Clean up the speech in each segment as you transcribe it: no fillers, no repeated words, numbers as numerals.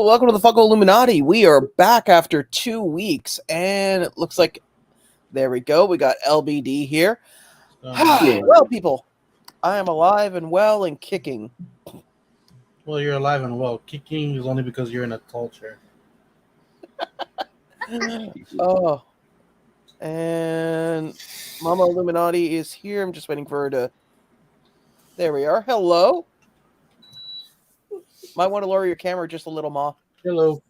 welcome to the Funko Illuminati. We are back after 2 weeks, and it looks like, there we go, we got LBD here. Well, people, I am alive and well and kicking. Well, you're alive and well. Kicking is only because you're in a tall chair. Oh, and Mama Illuminati is here. I'm just waiting for her to... There we are. Hello. Might want to lower your camera just a little, Ma. Hello.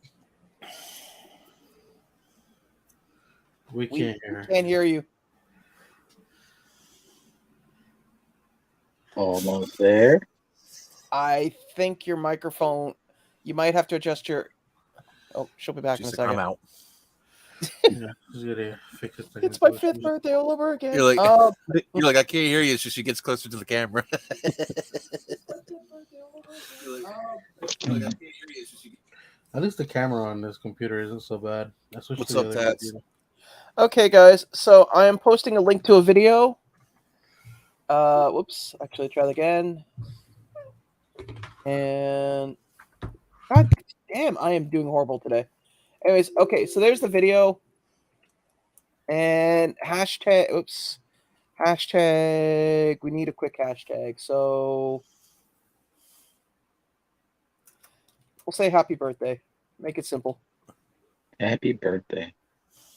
We can't hear you. Almost there. I think your microphone... You might have to adjust your... Oh, she'll be back in a second. I'm out. It's my 5th birthday all over again. You're like, I can't hear you. It's just she gets closer to the camera. At least the camera on this computer isn't so bad. What's up, Tats? Okay, guys. So I am posting a link to a video. Whoops. Actually, try that again. And God damn, I am doing horrible today. Anyways, okay, so there's the video. And hashtag, oops. Hashtag, we need a quick hashtag. So we'll say happy birthday. Make it simple. Happy birthday.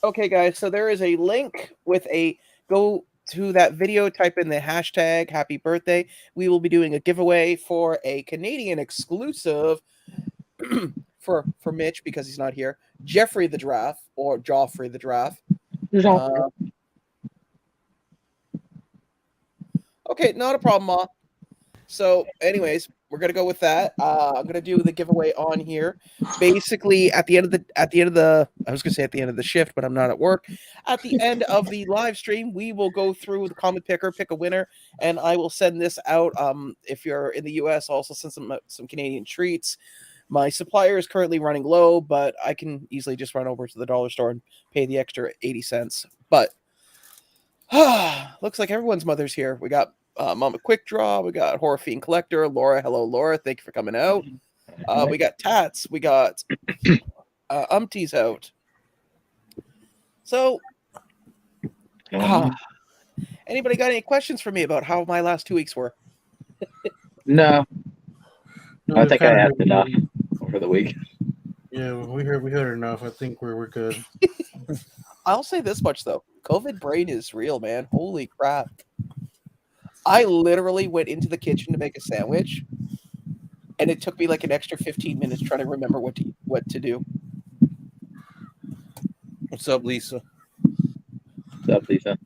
Okay, guys, so there is a link with a, go to that video, type in the hashtag happy birthday. We will be doing a giveaway for a Canadian exclusive for Mitch, because he's not here, Jeffrey the Giraffe, or Joffrey the Giraffe. Okay, not a problem, Ma. So, anyways, we're gonna go with that. I'm gonna do the giveaway on here. Basically, at the end of the, I was gonna say at the end of the shift, but I'm not at work. At the end of the live stream, we will go through the comment picker, pick a winner, and I will send this out. If you're in the U.S., I'll also send some Canadian treats. My supplier is currently running low, but I can easily just run over to the dollar store and pay the extra 80 cents. But looks like everyone's mother's here. We got Mama Quick Draw. We got Horror Fiend Collector. Laura, hello, Laura. Thank you for coming out. We got Tats. We got Umpties out. So, anybody got any questions for me about how my last 2 weeks were? No. I think I asked enough over the week. Yeah, we heard enough. I think we're good. I'll say this much though. COVID brain is real, man. Holy crap. I literally went into the kitchen to make a sandwich, and it took me like an extra 15 minutes trying to remember what to do. What's up, Lisa? What's up, Lisa?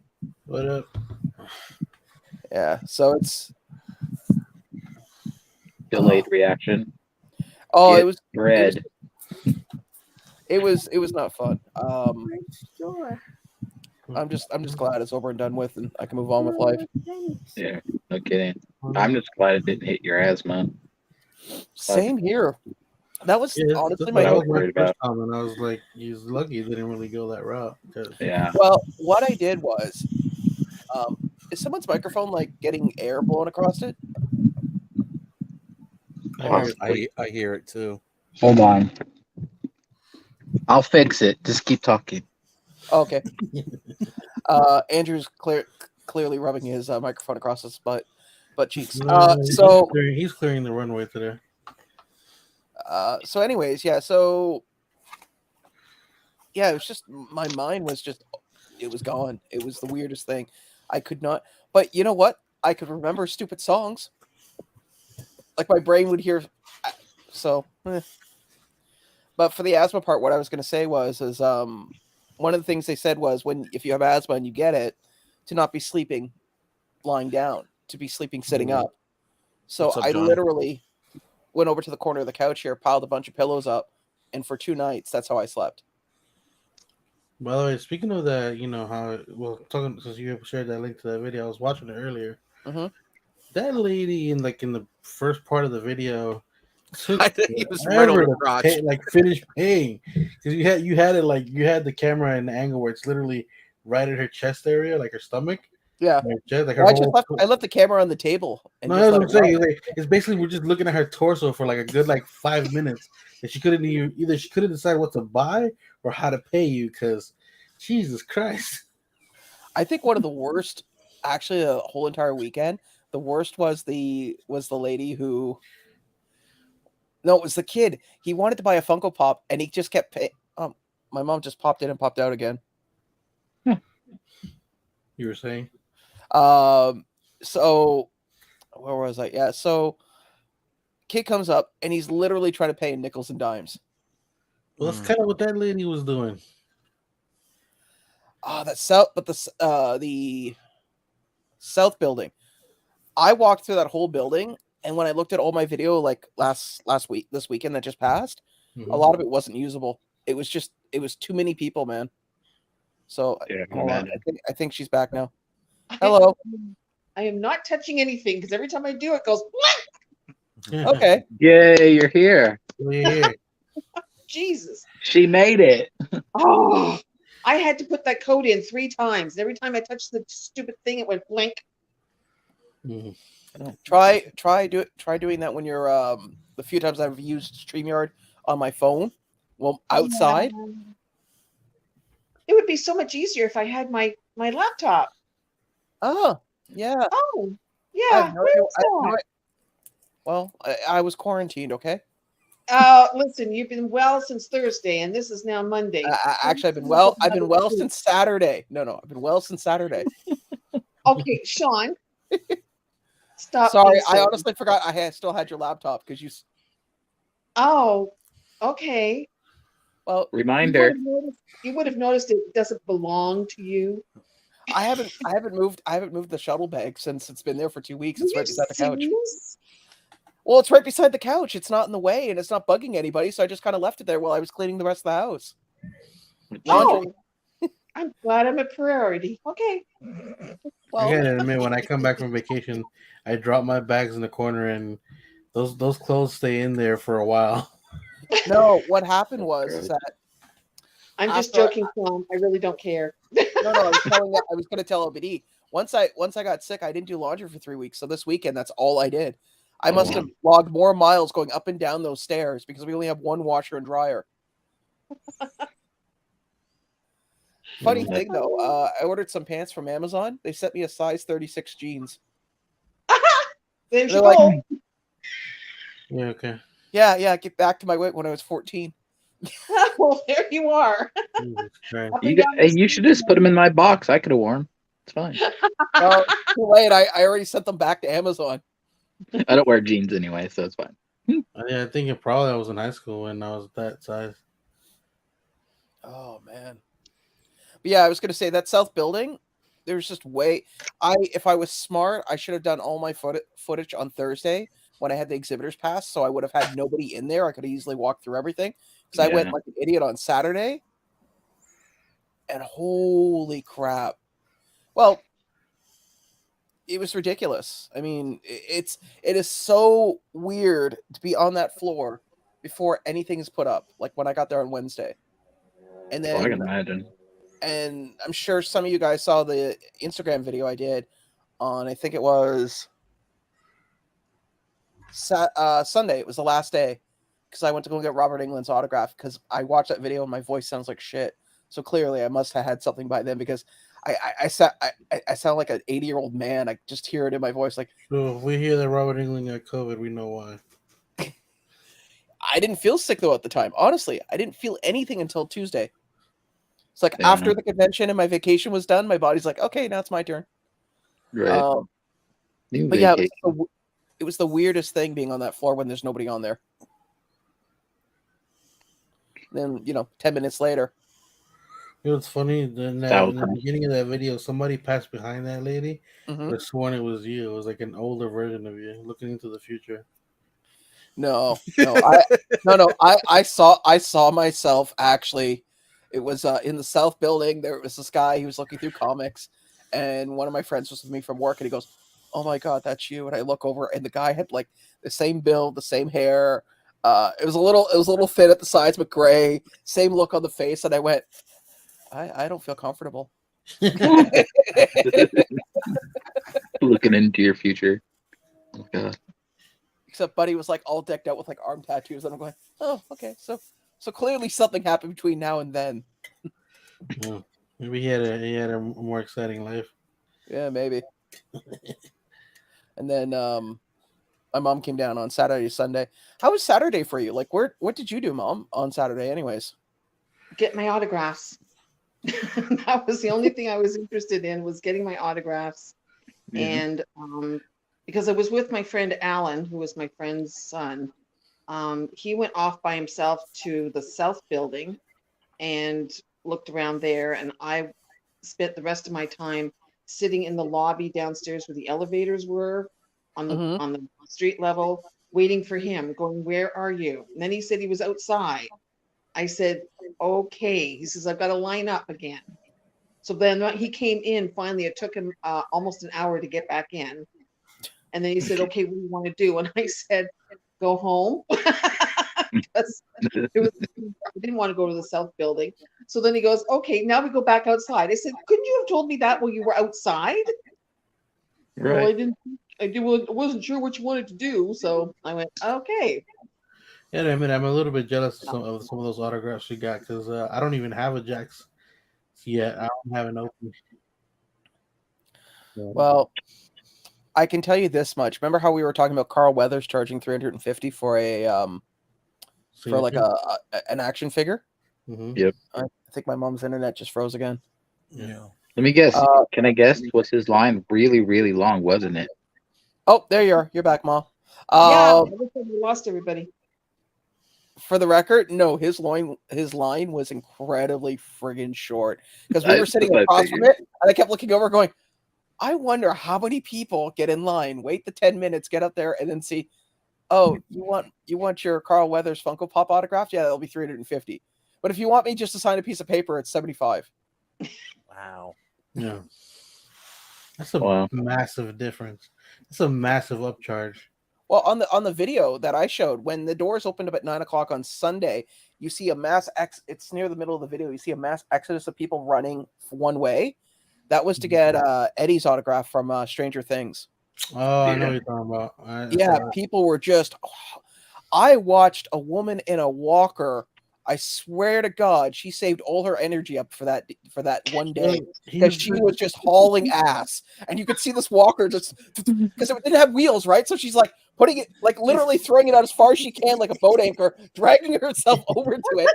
What up? Yeah, so it's delayed reaction. Oh, Get it was bread. It was not fun. I'm just glad it's over and done with, and I can move on with life. Yeah, no kidding. I'm just glad it didn't hit your asthma. Same here. That was honestly my hope. worried about. And I was like, he's lucky he didn't really go that route. Yeah. Well, what I did was, is someone's microphone like getting air blown across it? I hear it too. Hold on. I'll fix it. Just keep talking. Okay. Andrew's clearly rubbing his microphone across his butt cheeks. So he's clearing the runway today. So anyways, yeah. So yeah, it was just, my mind was just, it was gone. It was the weirdest thing. I could not. But you know what? I could remember stupid songs. Like my brain would hear. So. But for the asthma part, what I was going to say was one of the things they said was, if you have asthma and you get it, to not be sleeping lying down, to be sleeping sitting up. So I literally went over to the corner of the couch here, piled a bunch of pillows up, and for 2 nights, that's how I slept. By the way, speaking of that, you know how, well, talking, since you shared that link to that video, I was watching it earlier. Mm-hmm. That lady in the first part of the video, I think he was right on the crotch. Finish paying, because you had it like, you had the camera in the angle where it's literally right at her chest area, like her stomach. Yeah. I left the camera on the table. And no, that's what I'm saying. It's basically, we're just looking at her torso for like a good 5 minutes, and she couldn't either she couldn't decide what to buy or how to pay you because Jesus Christ. I think one of the worst, actually, a whole entire weekend. The worst was the lady who. No, it was the kid. He wanted to buy a Funko Pop, and he just kept paying. My mom just popped in and popped out again. You were saying? So where was I? Yeah, so kid comes up and he's literally trying to pay in nickels and dimes. Well, that's kind of what that lady was doing. But the South building. I walked through that whole building, and when I looked at all my video like this weekend that just passed, a lot of it wasn't usable. It was too many people, man. So Yeah, hold on. I think she's back now. Hello. I am not touching anything because every time I do, it goes. Okay. Yay, you're here. Yeah. Jesus. She made it. Oh, I had to put that code in 3 times. Every time I touched the stupid thing, it went blink. Try doing that when you're the few times I've used StreamYard on my phone. Well, outside. It would be so much easier if I had my laptop. Oh, yeah. Oh, I yeah. have no idea- Well, I was quarantined, okay? Listen, you've been well since Thursday, and this is now Monday. Actually, I've been well since Saturday. No, I've been well since Saturday. Okay, Sean. Stop. Sorry, being I silly. honestly forgot I still had your laptop because you. Oh, okay. Well, Reminder. You would have noticed it doesn't belong to you. I haven't moved the shuttle bag since it's been there for 2 weeks. It's right beside the couch. Serious? Well, it's right beside the couch. It's not in the way, and it's not bugging anybody. So I just kind of left it there while I was cleaning the rest of the house. Laundry. Oh, I'm glad I'm a priority. Okay. Well, I gotta admit, when I come back from vacation, I drop my bags in the corner, and those clothes stay in there for a while. no. What happened was that I'm just After- joking, Tom. I really don't care. no, I was going to tell OBD. Once I got sick, I didn't do laundry for 3 weeks. So this weekend, that's all I did. I must have logged more miles going up and down those stairs because we only have one washer and dryer. Funny thing though, I ordered some pants from Amazon. They sent me a size 36 jeans. There's They're your like- goal. Yeah, okay. Yeah, get back to my weight when I was 14. Well, there you are. Jesus Christ. You should just put them in my box. I could have worn. It's fine. Well, too late. I already sent them back to Amazon. I don't wear jeans anyway, so it's fine. I think it probably I was in high school when I was that size. Oh man. But yeah, I was gonna say that South building. There's just if I was smart, I should have done all my footage on Thursday when I had the exhibitors pass, so I would have had nobody in there. I could have easily walked through everything because I went like an idiot on Saturday. And holy crap! Well, it was ridiculous. I mean, it is so weird to be on that floor before anything is put up. Like when I got there on Wednesday, and then I can imagine. and I'm sure some of you guys saw the Instagram video I did on, I think it was Sunday. It was the last day because I went to go get Robert England's autograph because I watched that video and my voice sounds like shit. So clearly I must have had something by then because I sound like an 80-year-old man. I just hear it in my voice. Like, So if we hear that Robert England got COVID, we know why. I didn't feel sick though at the time. Honestly, I didn't feel anything until Tuesday. It's like Yeah. after the convention and my vacation was done, my body's like, okay, now it's my turn. Right. But yeah, it was the weirdest thing being on that floor when there's nobody on there. Then 10 minutes later. You know what's funny? In the beginning of that video, somebody passed behind that lady. Mhm. But sworn it was you. It was like an older version of you looking into the future. No, I saw myself actually. It was in the South building. There was this guy. He was looking through comics, and one of my friends was with me from work, and he goes, "Oh my god, that's you!" And I look over, and the guy had like the same build, the same hair. It was a little thin at the sides, but gray. Same look on the face, and I went, I don't feel comfortable. Looking into your future. Oh god. Except Buddy was like all decked out with like arm tattoos, and I'm going, oh, okay, so clearly something happened between now and then. Yeah. Maybe he had a more exciting life. Yeah, maybe. And then my mom came down on Saturday, Sunday. How was Saturday for you? Like, what did you do, Mom, on Saturday, anyways? Get my autographs. That was the only thing I was interested in, was getting my autographs. Yeah. And because I was with my friend Alan, who was my friend's son, he went off by himself to the South Building and looked around there, and I spent the rest of my time sitting in the lobby downstairs where the elevators were on the street level, waiting for him, going, where are you? And then he said he was outside. I said, okay. He says, I've got to line up again. So then when he came in, finally, it took him almost an hour to get back in. And then he said, okay, what do you want to do? And I said, go home. Because I didn't want to go to the South Building. So then he goes, okay, now we go back outside. I said, couldn't you have told me that while you were outside? Right. Well, I wasn't sure what you wanted to do. So I went, okay. Yeah, I mean, I'm a little bit jealous of some of those autographs you got, because I don't even have a Jax yet. I don't have an open. Yeah. Well, I can tell you this much. Remember how we were talking about Carl Weathers charging $350 for a for like an action figure? Mm-hmm. Yep. I think my mom's internet just froze again. Yeah. Let me guess. Can I guess? Was his line really, really long, wasn't it? Oh, there you are. You're back, Ma. Yeah, we lost everybody. For the record, no, his line was incredibly friggin' short, because we were sitting That's what I across from it, and I kept looking over, going, I wonder how many people get in line, wait the 10 minutes, get up there, and then see, oh, you want your Carl Weathers Funko Pop autographed? Yeah, that'll be $350. But if you want me just to sign a piece of paper, it's $75. Wow. Yeah. That's a massive difference. That's a massive upcharge. Well, on the video that I showed, when the doors opened up at 9:00 on Sunday, you see a mass it's near the middle of the video. You see a mass exodus of people running one way. That was to get Eddie's autograph from Stranger Things. Oh, I know what you're talking about. People were just. I watched a woman in a walker. I swear to God, she saved all her energy up for that one day, because she was just hauling ass, and you could see this walker just, because it didn't have wheels, right? So she's like putting it, like literally throwing it out as far as she can, like a boat anchor, dragging herself over to it.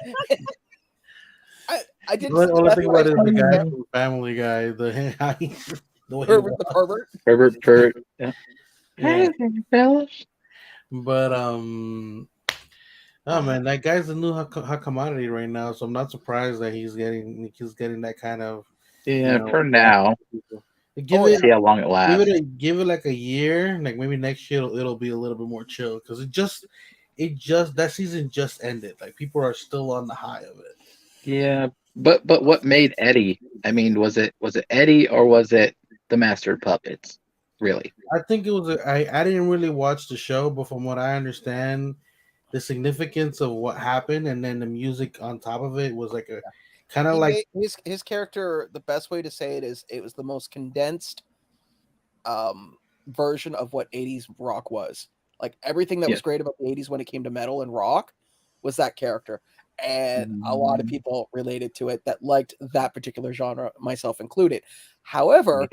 I didn't. All I think about is the guy from Family Guy, the pervert, the pervert. Pervert. Yeah. Yeah. Fellas. But oh man, that guy's the new hot commodity right now, so I'm not surprised that he's getting that kind of. For now. See how long it lasts. Give it like a year, like maybe next year it'll be a little bit more chill, because it just that season just ended. Like people are still on the high of it. Yeah, but what made Eddie? I mean, was it Eddie, or was it the Master of Puppets? Really? I think it was. I didn't really watch the show, but from what I understand, the significance of what happened and then the music on top of it was like a kind of like his character. The best way to say it is, it was the most condensed version of what 80s rock was. Like everything that was great about the 80s when it came to metal and rock was that character. And a lot of people related to it that liked that particular genre, myself included. However,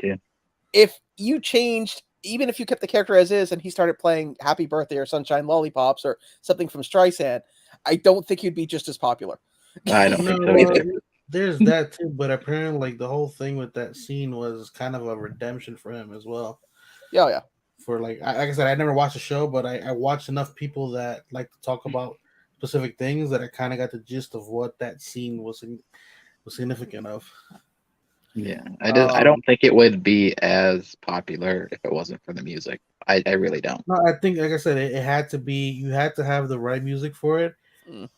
if you changed, even if you kept the character as is and he started playing Happy Birthday or Sunshine Lollipops or something from Streisand, I don't think he'd be just as popular. I don't think so either. There's that too, but apparently like the whole thing with that scene was kind of a redemption for him as well. Yeah. For like I said, I never watched the show, but I watched enough people that like to talk about specific things that I kind of got the gist of what that scene was significant of. Yeah, I don't think it would be as popular if it wasn't for the music. I really don't. No, I think, like I said, it had to be. You had to have the right music for it,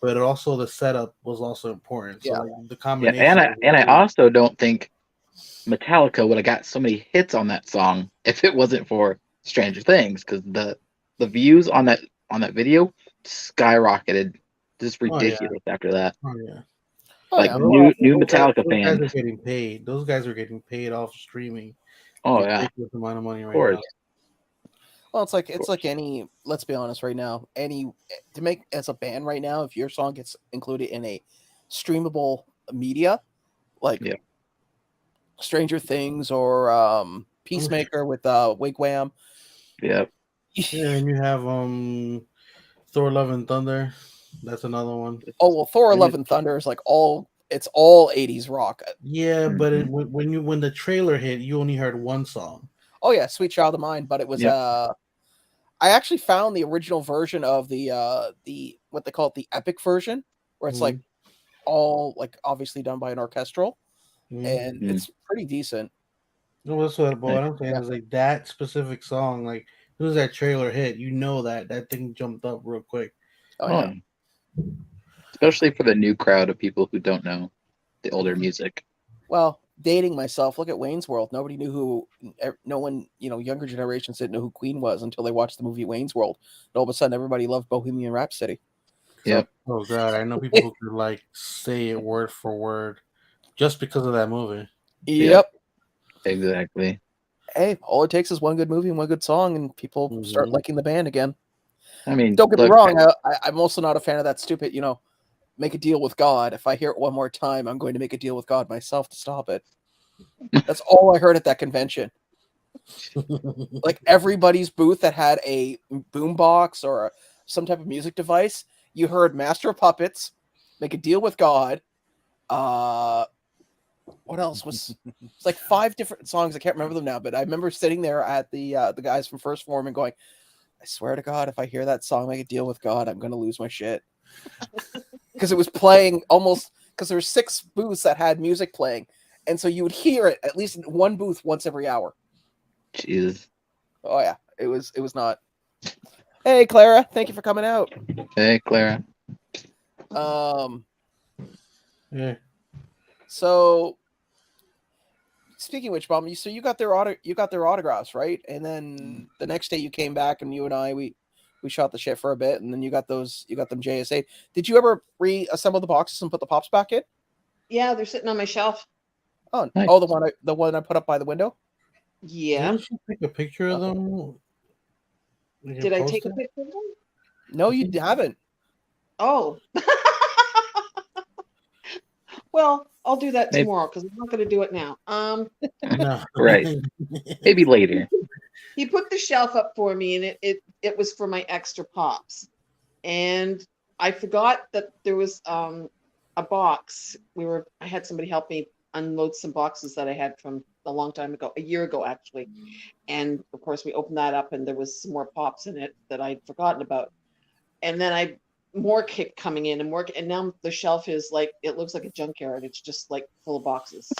but also the setup was also important. So like, the combination. Yeah, and I also don't think Metallica would have got so many hits on that song if it wasn't for Stranger Things, because the views on that video skyrocketed, just ridiculous after that. Oh yeah. New Metallica fans. Guys are getting paid. Those guys are getting paid off streaming. Oh yeah, ridiculous amount of money right now. Well, it's like any. Let's be honest, right now, any to make as a band right now, if your song gets included in a streamable media like Yeah. Stranger Things or Peacemaker with Wigwam. Yeah. Yeah, and you have Thor: Love and Thunder. That's another one. Oh well, Thor: And Love and Thunder is like it's all 80s rock. Yeah, but Mhm. when the trailer hit, you only heard one song. Oh yeah, Sweet Child of Mine, but it was Yep. I actually found the original version of the what they call it, the epic version, where it's like all like obviously done by an orchestral, Mm-hmm. and Mm. it's pretty decent. No, that's what. But Yeah. what I'm saying Yeah. is like that specific song. Like as soon as that trailer hit, you know that thing jumped up real quick. Oh Oh, yeah. yeah. Especially for the new crowd of people who don't know the older music. Well, dating myself, look at Wayne's World. Nobody knew no one, younger generations didn't know who Queen was until they watched the movie Wayne's World. And all of a sudden, everybody loved Bohemian Rhapsody. So, Yep. Oh God, I know people who could like say it word for word just because of that movie. yep. Exactly. Hey, all it takes is one good movie and one good song, and people start Mhm. liking the band again. I mean, Don't get me look, wrong. I'm also not a fan of that stupid, make a deal with God. If I hear it one more time, I'm going to make a deal with God myself to stop it. That's all I heard at that convention. Like everybody's booth that had a boombox or some type of music device, you heard Master of Puppets, Make a Deal with God. Uh, what else was? It's like 5 different songs. I can't remember them now, but I remember sitting there at the guys from First Form and going, "I swear to God, if I hear that song, Make a Deal with God, I'm going to lose my shit." Because it was playing almost because there were 6 booths that had music playing, and so you would hear it at least in one booth once every hour. Jesus. Oh yeah, it was not. Hey Clara, thank you for coming out. Hey, Clara. Um, Yeah. so speaking of which, Mom, so you got their autographs, right? And then the next day you came back and you and I we shot the shit for a bit, and then you got them JSA. Did you ever reassemble the boxes and put the pops back in? Yeah, they're sitting on my shelf. Oh, Nice. oh, the one I put up by the window. Yeah. Didn't you take a picture of Okay. them? You can Did I post take a it? picture of them? No, you haven't. Oh. Well, I'll do that Maybe, tomorrow because I'm not going to do it now. No. right. Maybe later. He put the shelf up for me, and it was for my extra pops, and I forgot that there was a box. I had somebody help me unload some boxes that I had from a long time ago, a year ago actually, and of course we opened that up, and there was some more pops in it that I'd forgotten about, and then more kept coming in and more, and now the shelf is like it looks like a junkyard. It's just like full of boxes.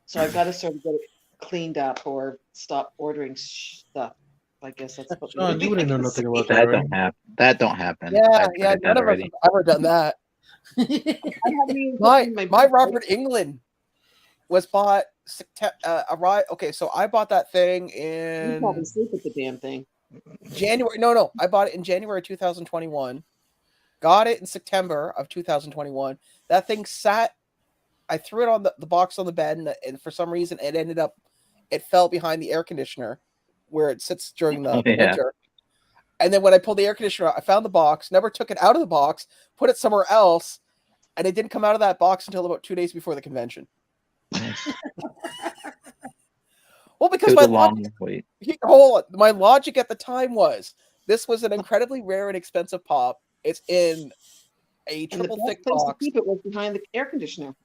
So I've got to sort of get it cleaned up or stop ordering stuff. I guess that's what Sean, you maybe I wouldn't know can nothing say. about that, That right? don't happen. That don't happen. Yeah, I've yeah. tried that None of us already. have ever done that. I haven't even put My them in my my book. Robert England was bought arrived. Okay, so I bought that thing You probably in sleep with the damn thing. January. No, I bought it in January 2021. Got it in September of 2021. That thing sat. I threw it on the box on the bed, and for some reason, it fell behind the air conditioner where it sits during Oh, the yeah. winter. And then when I pulled the air conditioner out, I found the box, never took it out of the box, put it somewhere else, and it didn't come out of that box until about 2 days before the convention. Nice. Well, It because was a long wait. hold on, my logic at the time was this was an incredibly rare and expensive pop. It's in a And the triple best thick place to box. keep it was behind the air conditioner.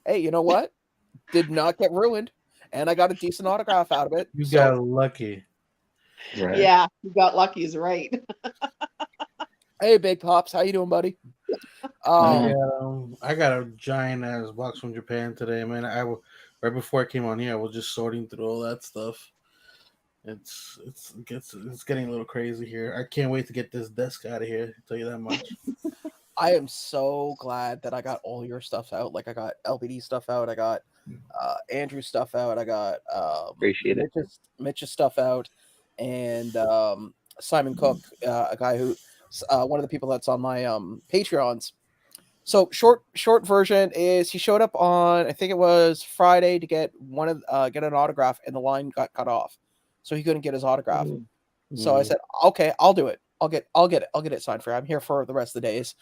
Hey, you know what? Did not get ruined, and I got a decent autograph out of it. You So, got lucky. Right. Yeah, you got lucky is right. hey, Big Pops, how you doing, buddy? Uh, I got a giant ass box from Japan today, man. Right before I came on here, I was just sorting through all that stuff. It's getting a little crazy here. I can't wait to get this desk out of here. I'll tell you that much. I am so glad that I got all your stuff out. Like I got LBD stuff out. I got Andrew's stuff out. I got Appreciate it. Mitch's stuff out, and Simon Cook, a guy who one of the people that's on my Patreons. So short version is he showed up on I think it was Friday to get get an autograph, and the line got cut off. so he couldn't get his autograph. Ooh. So I said, okay, I'll do it. I'll get it signed for you. I'm here for the rest of the days.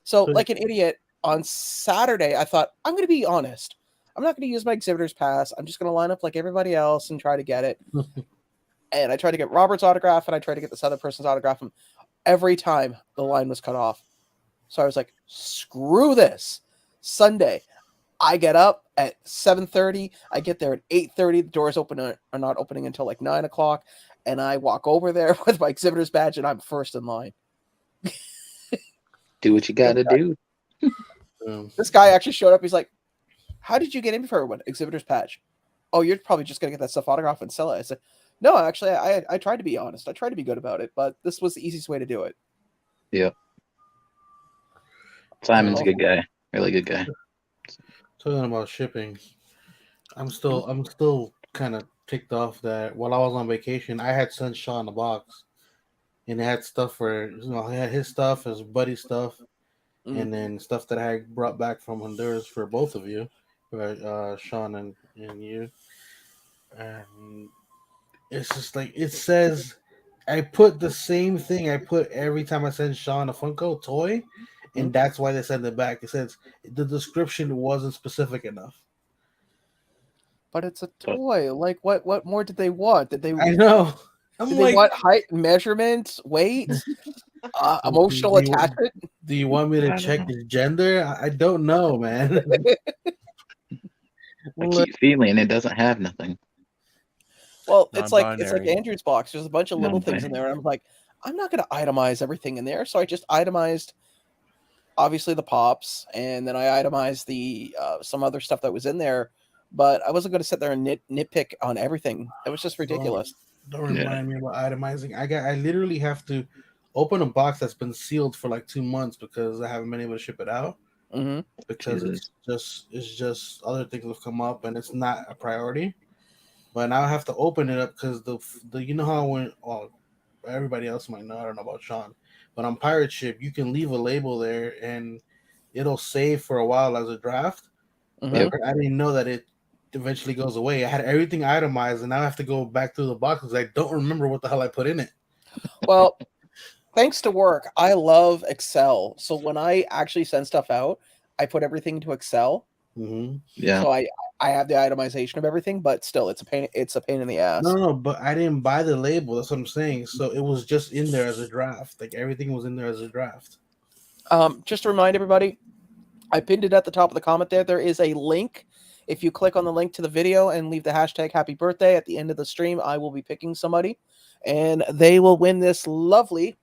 So like an idiot on Saturday, I thought, I'm going to be honest. I'm not going to use my exhibitor's pass. I'm just going to line up like everybody else and try to get it. And I tried to get Robert's autograph and I tried to get this other person's autograph. And every time the line was cut off. So I was like, screw this. Sunday, I get up at 7:30. I get there at 8:30. The doors are not opening until like 9 o'clock. And I walk over there with my exhibitor's badge and I'm first in line. Do what you gotta do. This guy actually showed up. He's like, how did you get in for everyone? Exhibitor's badge. Oh, you're probably just going to get that stuff autographed and sell it. I said, no, actually, I tried to be honest. I tried to be good about it, but this was the easiest way to do it. Yeah. Simon's a good guy. Really good guy. Talking about shipping, I'm still kind of ticked off that while I was on vacation, I had sent Sean a box, and it had stuff for he had his stuff, his buddy's stuff, and then stuff that I had brought back from Honduras for both of you, right, Sean and you, and it's just like it says. I put the same thing I put every time I send Sean a Funko toy, and that's why they send it back. It says the description wasn't specific enough. But it's a toy. Like, what more did they want? Did they? I know. Did they want height, measurement, weight, emotional attachment? Do you want me to check his gender? I don't know, man. I keep feeling it doesn't have nothing. Well, it's like Andrew's box. There's a bunch of little things in there, and I'm like, I'm not going to itemize everything in there, so I just itemized, obviously the pops, and then I itemized the some other stuff that was in there, but I wasn't going to sit there and nitpick on everything. It was just ridiculous. Don't remind me about itemizing. I literally have to open a box that's been sealed for like 2 months because I haven't been able to ship it out. Because it's just other things have come up and it's not a priority. But now I have to open it up because the you know how when everybody else might know, I don't know about Sean, but on Pirate Ship you can leave a label there and it'll save for a while as a draft. I didn't know that it eventually goes away. I had everything itemized and now I have to go back through the box because I don't remember what the hell I put in it. Well, thanks to work, I love Excel. So when I actually send stuff out, I put everything into Excel. Yeah. So I have the itemization of everything, but still, it's a pain. It's a pain in the ass. No, but I didn't buy the label. That's what I'm saying. So it was just in there as a draft. Like everything was in there as a draft. Just to remind everybody, I pinned it at the top of the comment there. There is a link. If you click on the link to the video and leave the hashtag happy birthday at the end of the stream, I will be picking somebody and they will win this lovely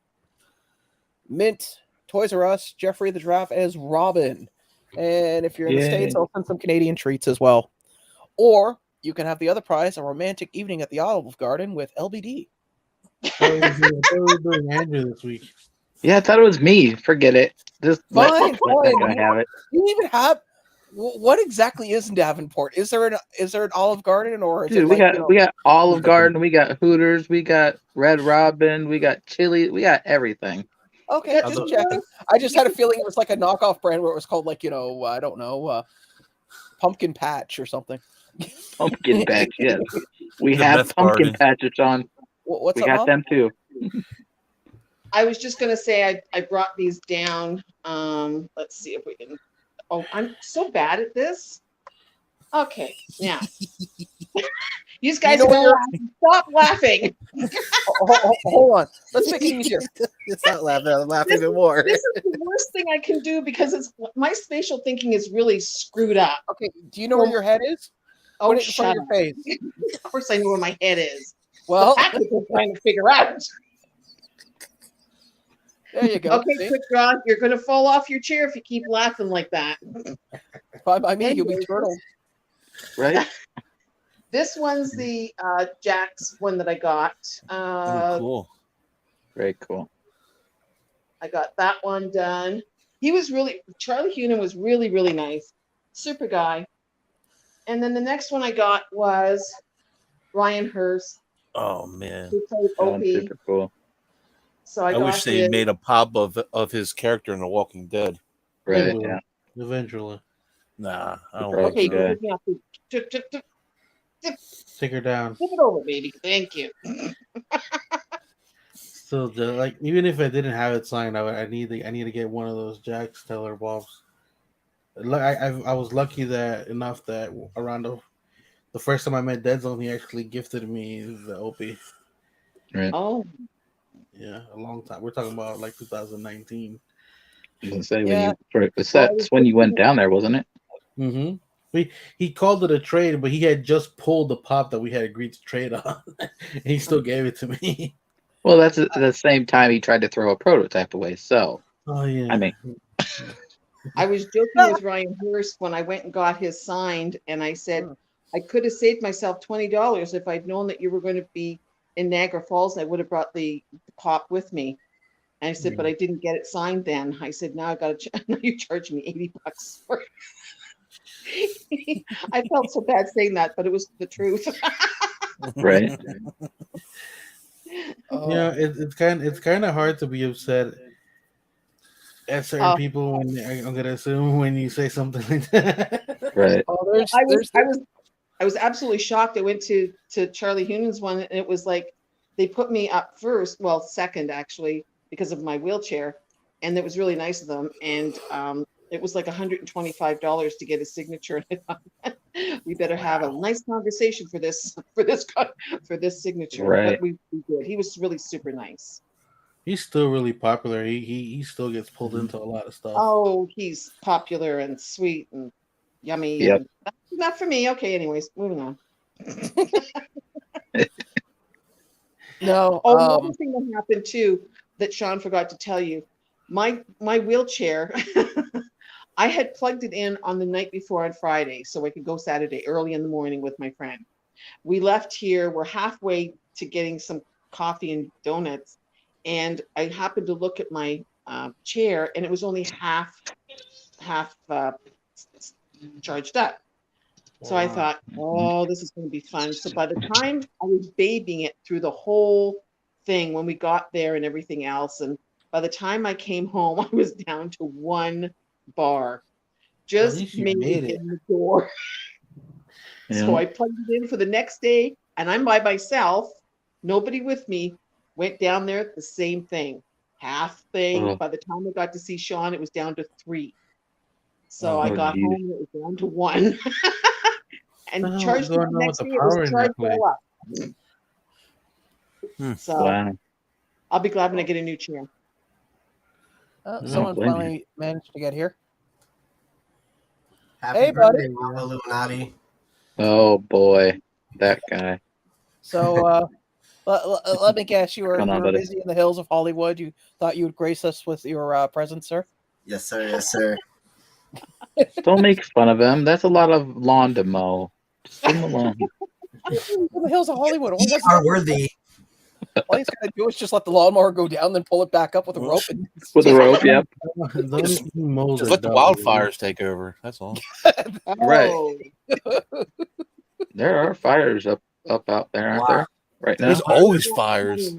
mint Toys R Us Jeffrey the Giraffe as Robin. And if you're in the States, I'll send some Canadian treats as well. Or you can have the other prize, a romantic evening at the Olive Garden with LBD. I thought we were doing Andrew this week. Yeah, I thought it was me. Forget it. Just let that guy have it. You even have what exactly is in Davenport? Is there an Olive Garden or is dude? We got Olive Garden, we got Hooters, we got Red Robin, we got Chili, we got everything. Okay, just checking. I just had a feeling it was like a knockoff brand where it was called like I don't know, Pumpkin Patch or something. Pumpkin Patch, yes. We have Pumpkin Patches on. What's we up, got Mom? them too. I was just gonna say I brought these down. Let's see if we can. Oh, I'm so bad at this. Okay, now you guys stop laughing. Hold on, let's make it easier. It's not laughing. I'm laughing even more. This is the worst thing I can do because my spatial thinking is really screwed up. Okay, do you know where your head is? Oh, Put it in front of your face. Of course, I know where my head is. Well, that's what we're trying to figure out. There you go. Okay, Quick Draw, you're going to fall off your chair if you keep laughing like that. By me, you'll be turtled. Right? This one's the Jack's one that I got. Cool. Very cool. I got that one done. Charlie Hunnam was really, really nice. Super guy. And then the next one I got was Ryan Hurst. Oh man. Who played Opie. Super cool. So I wish they made a pop of his character in The Walking Dead. Right, yeah. Eventually. Nah, I don't Okay, good. Take her down. Give it over, baby. Thank you. Still, like even if I didn't have it signed, I need to get one of those Jack Stellar Bobs. I was lucky that enough that around the first time I met Dead Zone, he actually gifted me the Opie. Right. Oh, Yeah, a long time. We're talking about like 2019. I was gonna say Yeah. that's when you went down there, wasn't it? Mm-hmm. He called it a trade, but he had just pulled the pop that we had agreed to trade on, and he still gave it to me. Well, that's at the same time he tried to throw a prototype away. So, Oh yeah. I mean, I was joking with Ryan Hurst when I went and got his signed, and I said I could have saved myself $20 if I'd known that you were going to be in Niagara Falls. I would have brought the pop with me. And I said, but I didn't get it signed then. I said, now I got to. Now you charge me $80 for it. I felt so bad saying that, but it was the truth. right? Yeah, it's kind of hard to be upset at certain people when I'm gonna assume when you say something like that. Right. Oh, I was absolutely shocked. I went to Charlie Hunnan's one, and it was like they put me up first, well, second actually, because of my wheelchair, and it was really nice of them. And it was like $125 to get a signature. We better have a nice conversation for this signature. Right. But we did. He was really super nice. He's still really popular. He still gets pulled into a lot of stuff. Oh, he's popular and sweet and yummy. Yep. And not for me. Okay, anyways, moving on. No. Another thing that happened too that Sean forgot to tell you, my wheelchair, I had plugged it in on the night before on Friday so I could go Saturday early in the morning with my friend. We left here. We're halfway to getting some coffee and donuts, and I happened to look at my chair, and it was only half charged up. So I thought, oh, this is going to be fun. So by the time I was babying it through the whole thing, when we got there and everything else, and by the time I came home, I was down to one bar. Just made it in the door. Yeah. So I plugged it in for the next day, and I'm by myself, nobody with me. Went down there, the same thing, half thing. Oh. By the time I got to see Sean, it was down to 3. So I got home, and it was down to 1. And charged it the next day, it was charged all up. So Wow. I'll be glad when I get a new chair. Someone finally managed to get here. Happy birthday, Illuminati. Oh boy, that guy. So let me guess, you were buddy. busy in the hills of Hollywood. You thought you would grace us with your presence, sir? Yes, sir. Yes, sir. Don't make fun of him. That's a lot of lawn to mow. Just leave him alone. In the hills of Hollywood. All You are worthy. he's got to do is just let the lawnmower go down, then pull it back up with a rope. And With a rope, yep. Just let the wildfires take over. That's all. Oh, There are fires up out there, aren't there? Right now. There's always fires.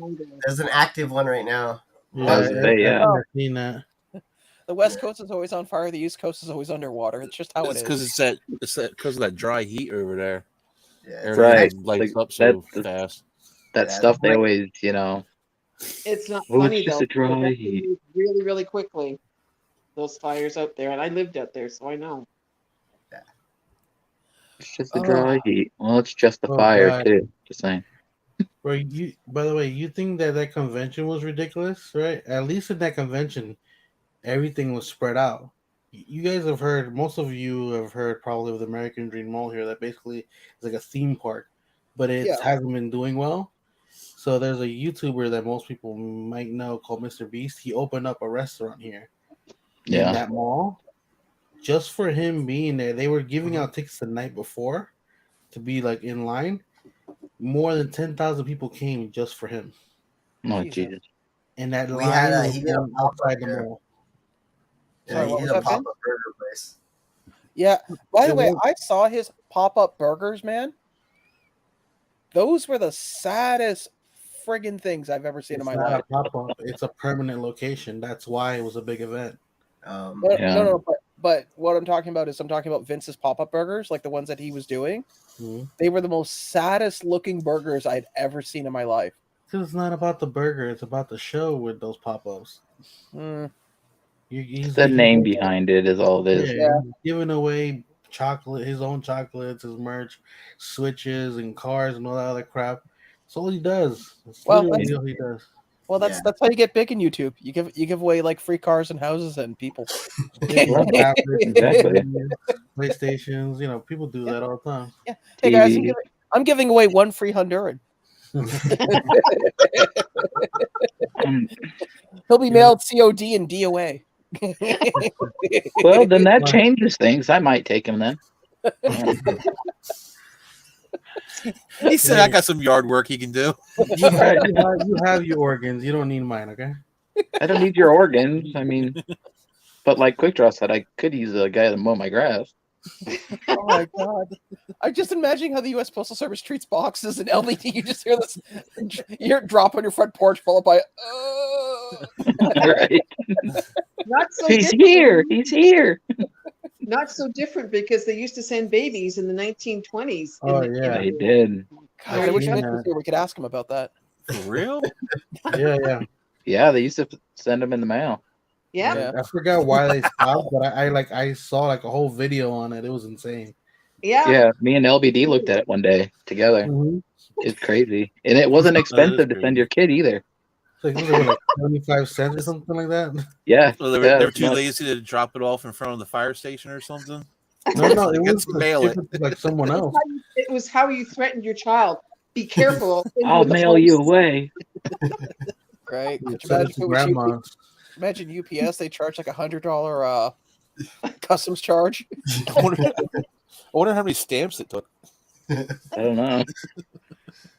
There's an active one right now. I've seen that. The West Coast is always on fire. The East Coast is always underwater. It's just how It's it because is. it's because of that dry heat over there. Yeah, Everything Right. lights Like, up so that's- fast. That Yeah, stuff they right. always, it's not Oh, it's funny just though. a dry They heat. move really, really quickly. Those fires out there, and I lived out there, so I know. It's just a dry heat. Well, it's just the Oh, fire God. too. Just saying. Bro, by the way, you think that convention was ridiculous, right? At least in that convention, everything was spread out. You guys have heard, most of you have heard probably with American Dream Mall here, that basically is like a theme park, but it hasn't been doing well. So there's a YouTuber that most people might know called Mr. Beast. He opened up a restaurant here in that mall. Just for him being there, they were giving out tickets the night before to be like in line. More than 10,000 people came just for him. Oh, Jesus. And that We line had was going outside the mall. Yeah, he did a pop-up burger place. Yeah. By the way, I saw his pop-up burgers, man. Those were the saddest friggin' things I've ever seen in my life. It's not a pop-up. It's a permanent location. That's why it was a big event. No, but what I'm talking about is Vince's pop-up burgers, like the ones that he was doing. Mhm. They were the most saddest looking burgers I'd ever seen in my life. Because it's not about the burger; it's about the show with those pop-ups. Mm, The name behind it is all it is. Yeah. he's giving away chocolate, his own chocolates, his merch, switches, and cars, and all that other crap. That's all he does. That's Well, literally all he does. Well, that's how you get big in YouTube. You give away like free cars and houses and people. Well, tablets, Exactly. PlayStations, people do that all the time. Yeah. Hey guys, TV. I'm giving away one free Honduran. He'll be mailed COD and DOA. Well, then that changes things. I might take him then. He said, "I got some yard work he can do." You have your organs. You don't need mine, okay? I don't need your organs. I mean, but like Quick Draw said, I could use a guy to mow my grass. Oh my god! I'm just imagining how the U.S. Postal Service treats boxes and LBD. You just hear this, you hear it drop on your front porch, followed by. Right. Not so He's different. here. He's here. Not so different because they used to send babies in the 1920s. Oh, yeah. He did. God, I wish Mitch was here. We could ask him about that. For real? Yeah. Yeah, they used to send them in the mail. Yeah. I forgot why they stopped, but I saw like a whole video on it. It was insane. Yeah. Yeah, me and LBD looked at it one day together. Mm-hmm. It's crazy, and it wasn't expensive to send your kid either. It's like 75 cents or something like that. Yeah, Well, they were too lazy to drop it off in front of the fire station or something. No, it was mail it. like someone else. It was how you threatened your child. Be careful. I'll mail you away. Right? Could you Send imagine it if to it was grandma. Imagine UPS, they charge like $100 customs charge. I wonder how many stamps it took. I don't know.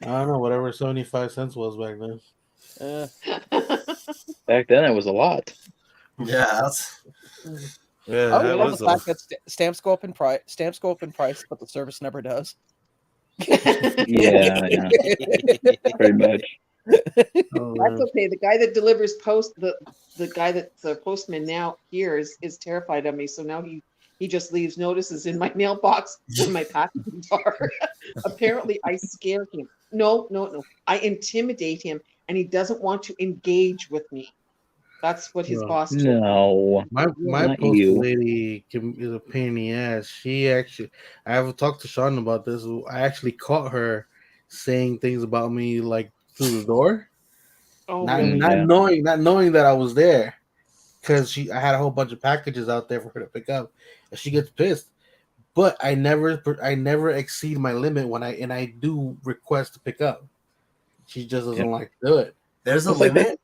I don't know, whatever 75 cents was back then. Back then, it was a lot. Yeah, Yeah, I that love was the fact that stamps go up in price. Stamps go up in price, but the service never does. Yeah, pretty much. That's okay. The guy that delivers the guy that's the postman now here is terrified of me. So now he just leaves notices in my mailbox when my packages are. Apparently, I scare him. No. I intimidate him, and he doesn't want to engage with me. That's what his boss told me. No. My Not postal you. lady is a pain in the ass. I have talked to Sean about this. I actually caught her saying things about me like through the door, not knowing that I was there, because I had a whole bunch of packages out there for her to pick up, and she gets pissed. But I never exceed my limit when I do request to pick up. She just doesn't like to do it. there's a limit.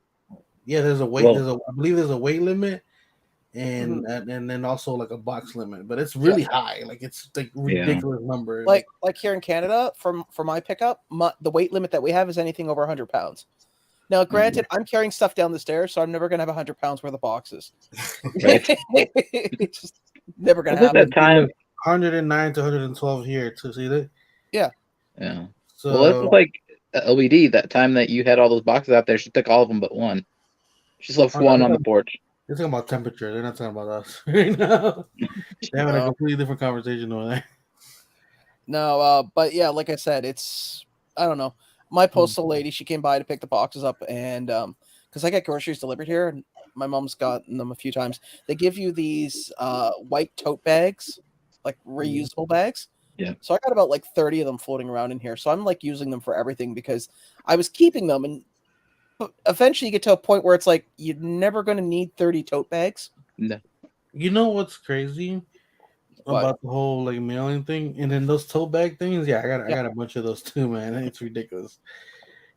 Yeah, there's a weight. I believe there's a weight limit, and then also like a box limit, but it's really high. Like it's like ridiculous number. Like here in Canada, for my pickup, the weight limit that we have is anything over 100 pounds. Now, granted, I'm carrying stuff down the stairs, so I'm never gonna have 100 pounds worth of boxes. It's just never gonna happen. That time, 109 to 112 here to see that. Yeah. So well, it's like LBD. That time that you had all those boxes out there, she took all of them but one. She left one on the porch. They're talking about temperature. They're not talking about us right now. They're having a completely different conversation over there. No, but yeah, like I said, I don't know. My postal lady, she came by to pick the boxes up, and because I get groceries delivered here, and my mom's gotten them a few times. They give you these white tote bags, like reusable bags. Yeah. So I got about like 30 of them floating around in here. So I'm like using them for everything because I was keeping them, and eventually you get to a point where it's like you're never going to need 30 tote bags. No. You know what's crazy about the whole like mailing thing, and then those tote bag things? Yeah, I got a bunch of those too, man. It's ridiculous.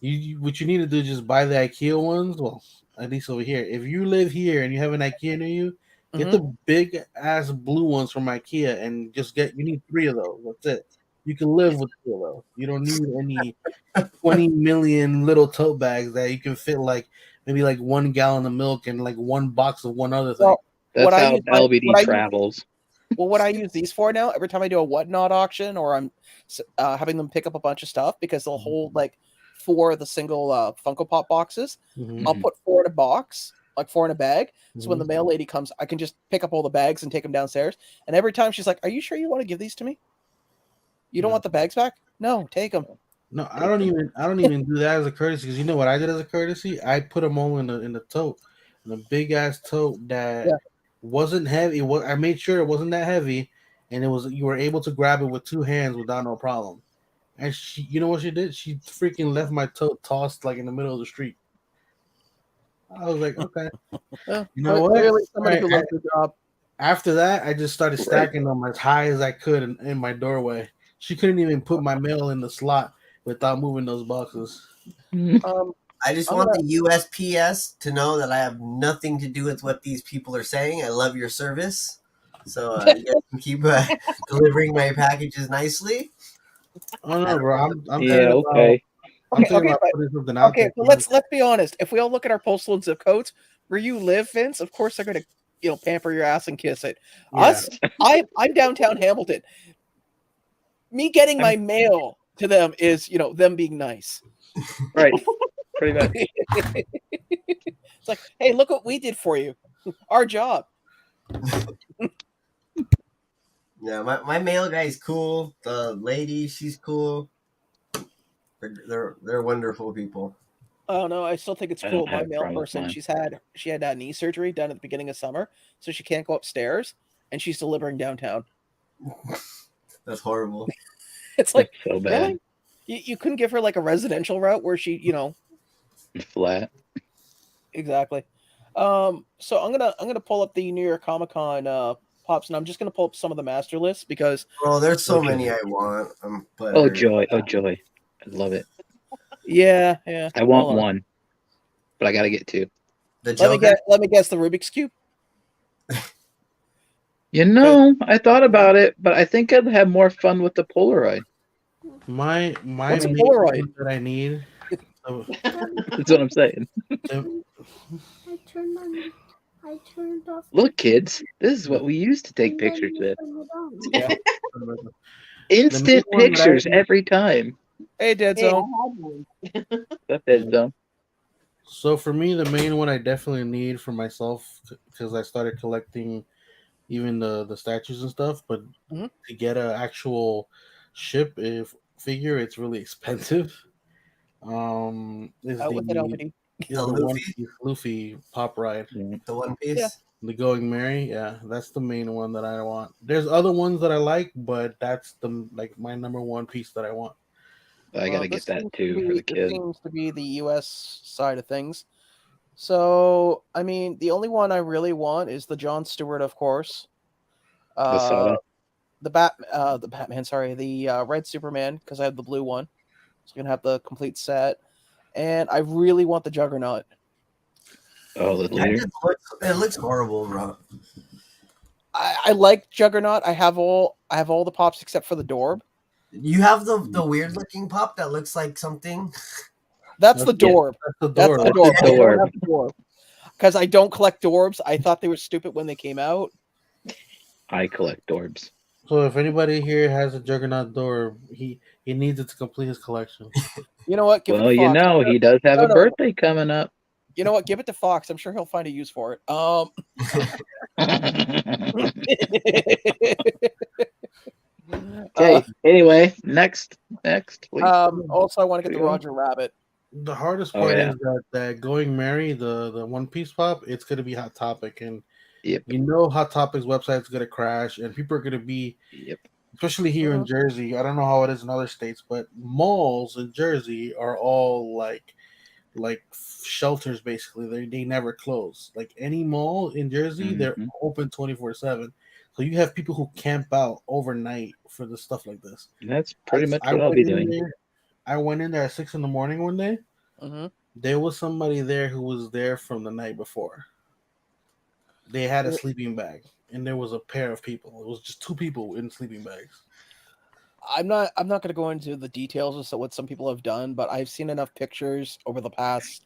What you need to do is just buy the IKEA ones. Well, at least over here. If you live here and you have an IKEA near you, get the big ass blue ones from IKEA and you need 3 of those. That's it. You can live with 2 of those. You don't need any 20 million little tote bags that you can fit like maybe like 1 gallon of milk and like 1 box of one other thing. Well, That's how LBD travels. What I use these for now, every time I do a whatnot auction or I'm having them pick up a bunch of stuff because they'll hold like 4 of the single Funko Pop boxes. I'll put 4 in a box like 4 in a bag. So when the mail lady comes, I can just pick up all the bags and take them downstairs. And every time she's like, "Are you sure you want to give these to me? You don't want the bags back? No, take them." No, I don't even do that as a courtesy, because you know what I did as a courtesy? I put them all in the tote, in a big ass tote that wasn't heavy. I made sure it wasn't that heavy, and you were able to grab it with 2 hands without no problem. And you know what she did? She freaking left my tote tossed like in the middle of the street. I was like, okay, you know what? Clearly somebody who loves their job. After that, I just started stacking them as high as I could in my doorway. She couldn't even put my mail in the slot without moving those boxes. I just want the USPS to know that I have nothing to do with what these people are saying. I love your service. So you guys can keep delivering my packages nicely. Oh no, bro. I'm okay. Okay, but let's be honest. If we all look at our postal and zip codes, where you live, Vince, of course they're gonna pamper your ass and kiss it. Yeah. Us, I'm downtown Hamilton. Me getting my mail to them is them being nice. Right. Pretty much. It's like, hey, look what we did for you. Our job. Yeah, my mail guy is cool. The lady, she's cool. They're wonderful people. Oh no, I still think it's cool. My mail person, she had knee surgery done at the beginning of summer, so she can't go upstairs, and she's delivering downtown. That's horrible. It's like, so bad. Really? You couldn't give her like a residential route where she, flat. Exactly. So I'm gonna pull up the New York Comic Con pops, and I'm just gonna pull up some of the master lists because there's so many I want. Oh joy! I love it. Yeah. I want one, but I gotta get 2. Let me guess the Rubik's Cube. I thought about it, but I think I'd have more fun with the Polaroid. My What's a Polaroid that I need. That's what I'm saying. I turned off. Look, kids, this is what we used to take pictures with. Yeah. Instant pictures every time. Hey, Dead Zone. Dead Zone. So for me, the main one I definitely need for myself, because I started collecting even the statues and stuff, but to get an actual ship figure, it's really expensive. Is the Luffy pop ride, the One Piece, the Going Merry. Yeah, that's the main one that I want. There's other ones that I like, but that's my number one piece that I want. I gotta get that too for the kids. It seems to be the U.S. side of things. So, I mean, the only one I really want is the Jon Stewart, of course. The Batman, the red Superman, because I have the blue one. So I'm gonna have the complete set. And I really want the Juggernaut. Oh, the leader. It looks horrible, bro. I like Juggernaut. I have all the pops except for the Dorb. You have the weird looking pop that looks like something. That's the Dorb. That's the Dorb. Because I don't collect Dorbs. I thought they were stupid when they came out. I collect Dorbs. So if anybody here has a Juggernaut Dorb, he needs it to complete his collection. You know what? He does have a birthday coming up. You know what? Give it to Fox. I'm sure he'll find a use for it. Okay. Anyway, next. Please. Also, I want to get the Roger Rabbit. The hardest part is that Going Merry, the One Piece pop, it's going to be Hot Topic, and Hot Topic's website's going to crash, and people are going to be, especially here in Jersey. I don't know how it is in other states, but malls in Jersey are all like shelters. Basically, they never close. Like any mall in Jersey, they're open 24/7. So you have people who camp out overnight for the stuff like this. That's pretty much what I'll be doing. I went in there at 6 a.m. one day. There was somebody there who was there from the night before. They had a sleeping bag, and there was a pair of people. It was just 2 people in sleeping bags. I'm not going to go into the details of what some people have done, but I've seen enough pictures over the past.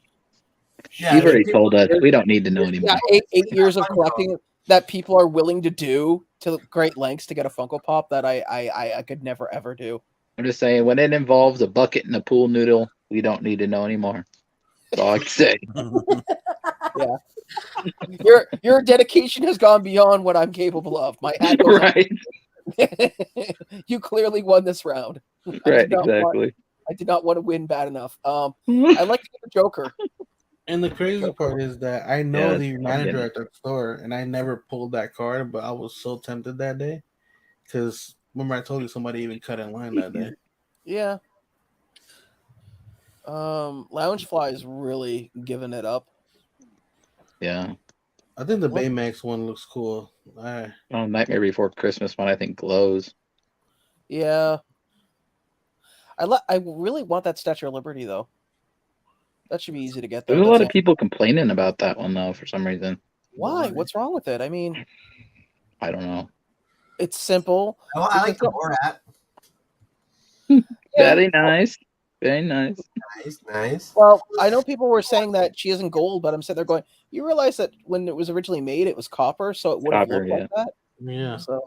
You've already told us. We don't need to know anymore. Yeah, 8 years of collecting that people are willing to do to great lengths to get a Funko Pop that I could never ever do. I'm just saying, when it involves a bucket and a pool noodle, we don't need to know anymore. That's all I can say. Yeah. Your dedication has gone beyond what I'm capable of. My hat goes off. Right. You clearly won this round. Right. Exactly. I did not want to win bad enough. I like to get the Joker. And the crazy part is that I know Yeah, the I'm manager getting at that store, and I never pulled that card, but I was so tempted that day because remember I told you somebody even cut in line that day. Yeah. Loungefly is really giving it up. Yeah. I think the Baymax one looks cool. Nightmare Before Christmas one I think glows. Yeah. I really want that Statue of Liberty though. That should be easy to get though. There's a That's lot of all. people complaining about that one though for some reason. Why? What's wrong with it? I mean, I don't know. it's simple. Oh, I like the Borat. Yeah. Very nice. Very nice. Nice. Well, I know people were saying that she isn't gold, but I'm sitting there going, you realize that when it was originally made, it was copper, so it wouldn't Copper, look like that. Yeah. So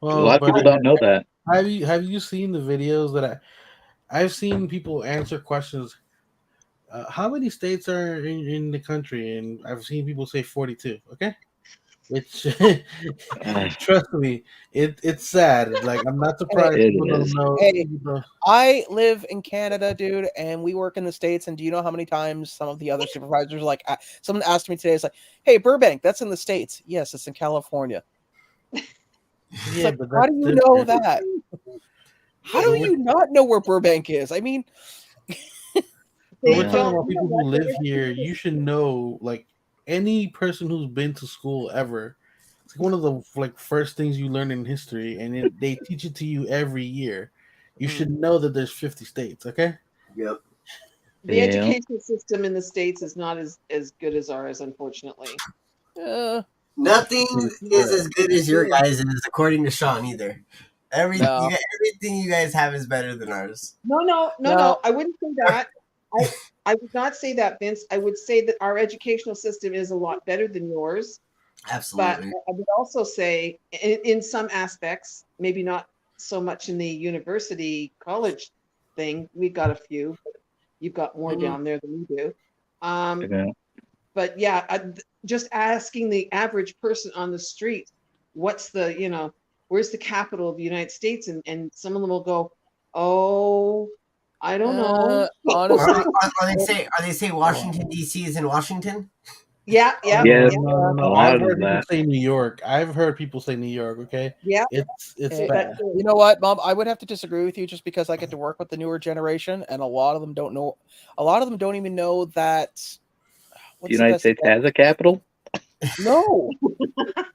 Well, A lot of people don't know that. Have you seen the videos that I've seen people answer questions? How many states are in the country? And I've seen people say 42. Okay, it's trust me, it's sad. Like I'm not surprised It people is. don't know. Hey, I live in Canada, dude, and we work in the States. And do you know how many times some of the other supervisors, like, someone asked me today, it's like, hey, Burbank, that's in the States. Yes, it's in California. Yeah, like, but how do you know that? How do you not know where Burbank is? I mean, we're talking about people who live here. You should know, like, any person who's been to school ever. It's like one of the first things you learn in history, and they teach it to you every year. You should know that there's 50 states. Okay. Yep. The education system in the States is not as good as ours, unfortunately. Nothing is as good as your guys' is, according to Sean, either. Everything you guys have is better than ours. No. I wouldn't say that. I would not say that, Vince. I would say that our educational system is a lot better than yours. Absolutely. But I would also say, in some aspects, maybe not so much in the university college thing. We've got a few. You've got more down there than we do. But yeah, just asking the average person on the street, what's the, where's the capital of the United States? And some of them will go, oh, I don't know. Honestly, are they say Washington D.C. is in Washington? Yeah. No. I've heard people say New York. I've heard people say New York. Okay. Yeah. It's bad. You know what, Mom? I would have to disagree with you just because I get to work with the newer generation, and a lot of them don't know. A lot of them don't even know that the United States has a capital. No.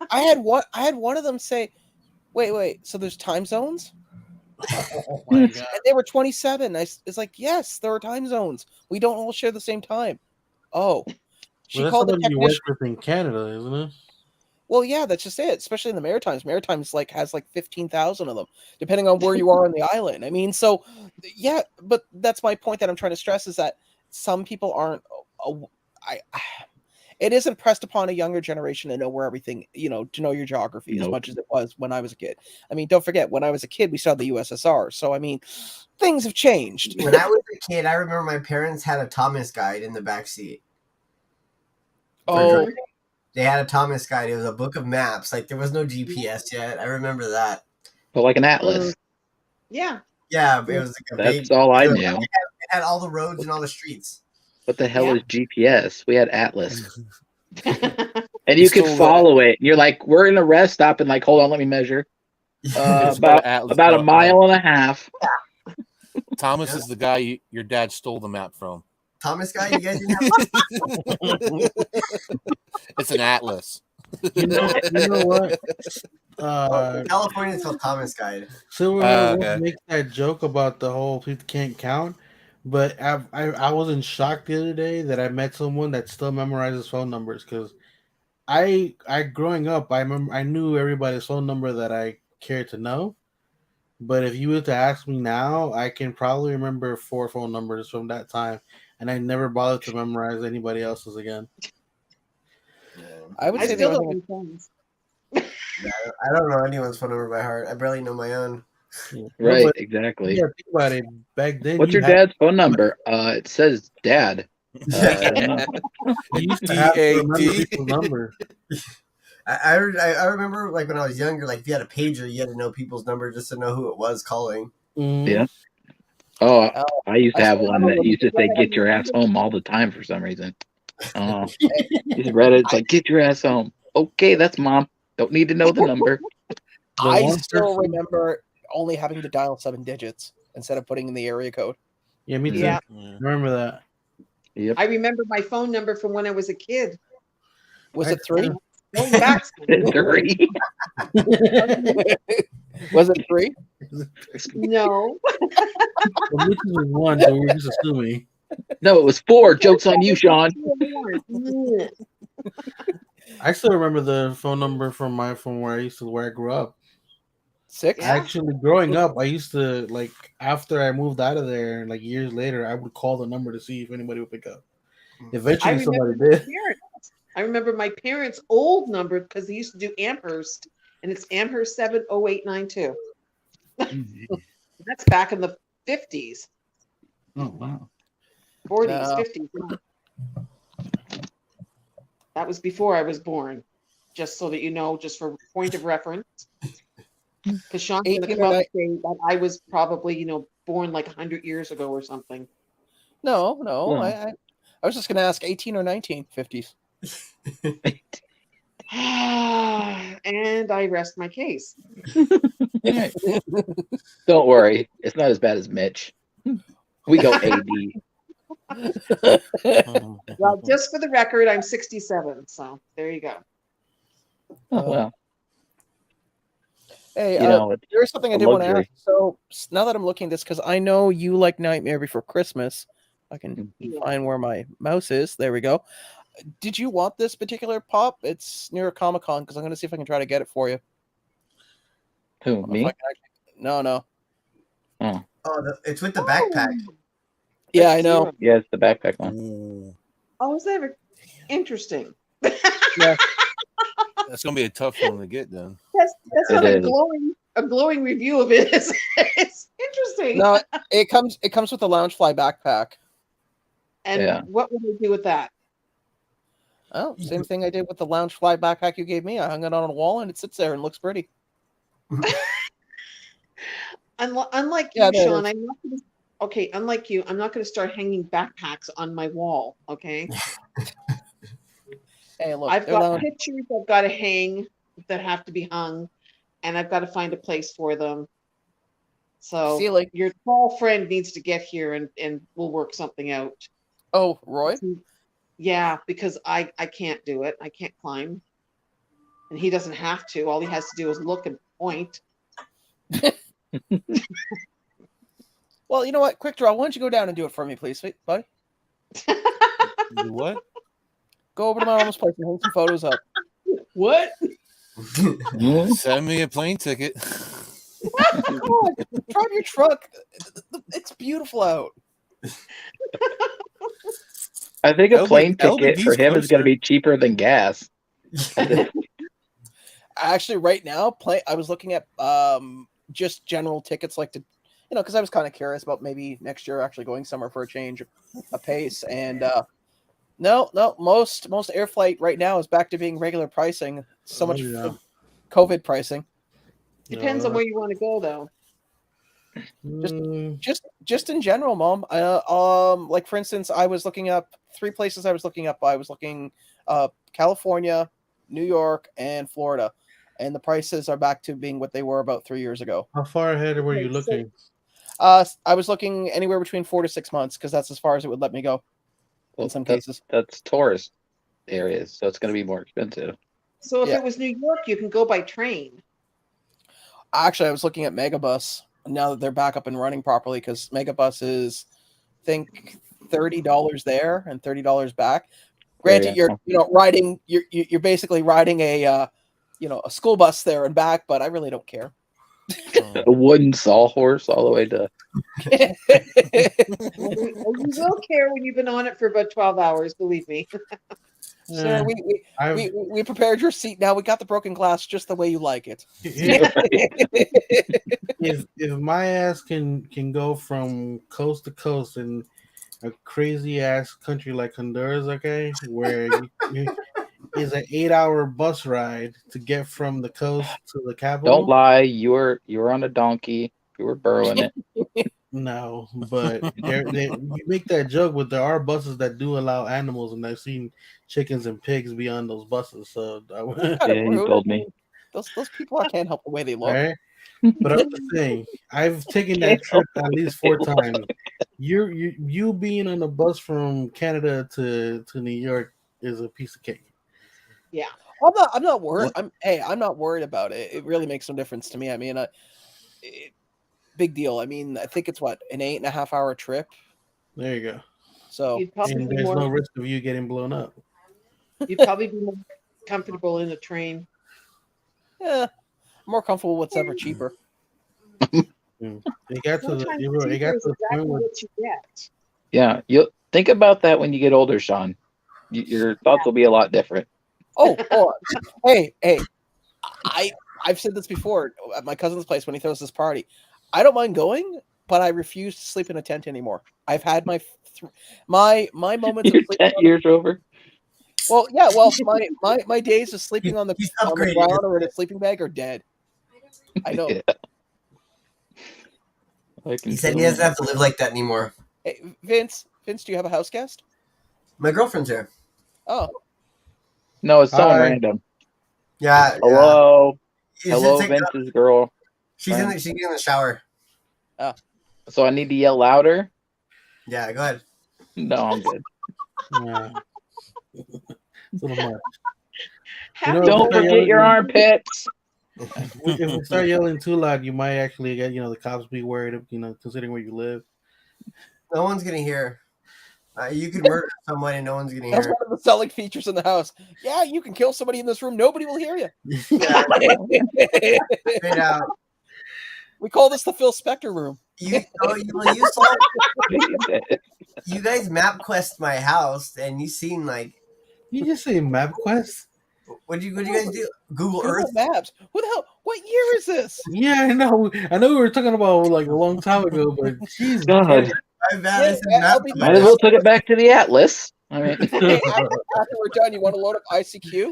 I had one of them say, wait. So there's time zones? Oh my God. And they were 27. It's like, yes, there are time zones. We don't all share the same time. Oh, she called the technician in Canada, isn't it? Well, yeah, that's just it. Especially in the Maritimes. Maritimes has 15,000 of them, depending on where you are on the island. I mean, so yeah, but that's my point that I'm trying to stress is that some people aren't. It is impressed upon a younger generation to know where everything, to know your geography as much as it was when I was a kid. I mean, don't forget, when I was a kid, we saw the USSR. So, I mean, things have changed. When I was a kid, I remember my parents had a Thomas guide in the back seat. Oh, they had a Thomas guide. It was a book of maps. There was no GPS yet. I remember that. But like an atlas. Yeah. Yeah, it was That's all I knew. It had all the roads and all the streets. What the hell is GPS? We had Atlas. And you could follow it. You're like, we're in a rest stop and hold on, let me measure. About a mile and a half. Thomas is the guy your dad stole the map from. Thomas guy, you guys didn't have It's an atlas. You know what? California's called Thomas guide. So make that joke about the whole people can't count. But I was in shock the other day that I met someone that still memorizes phone numbers because I growing up I knew everybody's phone number that I cared to know, but if you were to ask me now, I can probably remember 4 phone numbers from that time, and I never bothered to memorize anybody else's again. I would say the only thing. I don't know anyone's phone number by heart. I barely know my own. Right, exactly. Yeah, think about it. Back then, what's your dad's phone number? It says Dad. You used to have to remember DAT. people's number. I remember like when I was younger, like if you had a pager, you had to know people's number just to know who it was calling. Yeah. Oh, I used to I have still one remember that when used to say people "Get your ass home" all the time for some reason. You read it. It's like "Get your ass home." Okay, that's mom. Don't need to know the number. I one still person- remember only having to dial 7 digits instead of putting in the area code. Yeah, me too. Yeah. Remember that. Yep. I remember my phone number from when I was a kid. Was I- it 3? Going back. 3. Was it 3? No. Well, me too was one, so we were just assuming. No, it was 4. Joke's on you, Sean. I still remember the phone number from where I grew up. 6? Yeah. Actually, growing up, I used to like after I moved out of there, like years later, I would call the number to see if anybody would pick up. I Eventually, somebody remember did. I remember my parents' old number because they used to do Amherst, and it's Amherst 70892. That's back in the 50s, Oh wow. 40s, No. 50s. That was before I was born, just so that you know, just for point of reference. Because Sean's going to 18 come or out and say that I was probably, born like 100 years ago or something. No. No. I was just going to ask 18 or 1950s. And I rest my case. Alright. Don't worry, it's not as bad as Mitch. We go AD. Well, just for the record, I'm 67, so there you go. Oh well. Hey, You know, it's there's something I a did want to luxury. ask. So now that I'm looking at this, because I know you like Nightmare Before Christmas, I can find where my mouse is. There we go. Did you want this particular pop? It's near a Comic-Con, because I'm going to see if I can try to get it for you. Who, If me? I can actually- No. Oh, It's with the backpack. Yeah, I know. yeah, it's the backpack one. Ooh, Oh, is that interesting? that's gonna be a tough one to get then. That's It not is. a glowing review of it. It's interesting. No, it comes with a Loungefly backpack. And Yeah. what would we do with that? Oh, same thing I did with the Loungefly backpack you gave me. I hung it on a wall and it sits there and looks pretty. Unlike Yeah, you, there it Sean, is. I'm not gonna, okay, unlike you, I'm not going to start hanging backpacks on my wall. Okay, Hey, look, I've they're got lounge- pictures I've got to hang that have to be hung, and I've got to find a place for them. So See, like, your tall friend needs to get here, and we'll work something out. oh, Roy? Yeah, because I can't do it. I can't climb, and he doesn't have to. All he has to do is look and point. Well, you know what? Quick draw. Why don't you go down and do it for me, please, buddy? Do what? Go over to my mama's place and hang some photos up. What? Send me a plane ticket. God, drive your truck. It's beautiful out. I think a plane LBD's ticket for him is going to be cheaper than gas. Actually, right now, I was looking at just general tickets, like to, because I was kind of curious about maybe next year actually going somewhere for a change of pace. And no, most air flight right now is back to being regular pricing. So much COVID pricing. Depends on where you want to go, though. Just in general, Mom. Like for instance, I was looking up 3 places. I was looking California, New York, and Florida, and the prices are back to being what they were about 3 years ago. How far ahead were you looking? I was looking anywhere between 4 to 6 months because that's as far as it would let me go. In some cases, that's tourist areas, so it's going to be more expensive. So if it was New York, you can go by train. Actually, I was looking at Megabus now that they're back up and running properly, because Megabus is, I think, $30 there and $30 back. Granted, you're riding you're basically riding a school bus there and back, but I really don't care. A wooden sawhorse all the way to. You will care when you've been on it for about 12 hours, believe me. Sir, we prepared your seat. Now we got the broken glass just the way you like it. If my ass can go from coast to coast and a crazy ass country like Honduras, okay, where is an 8-hour bus ride to get from the coast to the capital. Don't lie. You were on a donkey. You were burrowing it. No, but you make that joke, but there are buses that do allow animals, and I've seen chickens and pigs be on those buses. So, Yeah, you told me. Those people, I can't help the way they look. right? But I'm just saying, I've taken that trip at least 4 times. You being on a bus from Canada to New York is a piece of cake. Yeah. I'm not worried. I'm not worried about it. It really makes no difference to me. I mean, big deal. I mean, I think it's what, an 8.5 hour trip. There you go. So You'd probably and be there's more, no risk of you getting blown up. you'd probably be more comfortable in a train. yeah, I'm more comfortable with whatever cheaper. It got to the Sometimes it got cheaper to is the exactly point where what you get. Yeah, you think about that when you get older, Sean. Your thoughts will be a lot different. Oh, hey, I've said this before at my cousin's place when he throws this party. I don't mind going, but I refuse to sleep in a tent anymore. I've had my moments Your of sleeping 10 years over. Well, yeah, well, my days of sleeping on the He's ground upgrading. or in a sleeping bag are dead. I know. Yeah. He said he doesn't have to live like that anymore. Hey, Vince, do you have a house guest? My girlfriend's here. Oh, No, it's someone Hi. random. Yeah. Hello. Yeah. Hello, It's like, Vince's girl. she's getting in the shower. So I need to yell louder? Yeah, go ahead. No, I'm good. it's a little much. Happy know, Don't Start forget yelling your at- armpits. If we start yelling too loud, you might actually get the cops be worried. Considering where you live. No one's gonna hear. You could murder someone and no one's gonna that's hear. one of the selling features in the house. Yeah, you can kill somebody in this room. Nobody will hear you. Yeah, straight out. We call this the Phil Spector room. You guys map quest my house and you seen like You just say MapQuest? what'd you guys do? Google Google Earth? Maps. What the hell? What year is this? Yeah, I know. I know we were talking about like a long time ago, but jeez, God. My bad. I said Yeah, map I'll be- Might as well took it back to the Atlas. I mean, Hey, after we're done, you want to load up ICQ?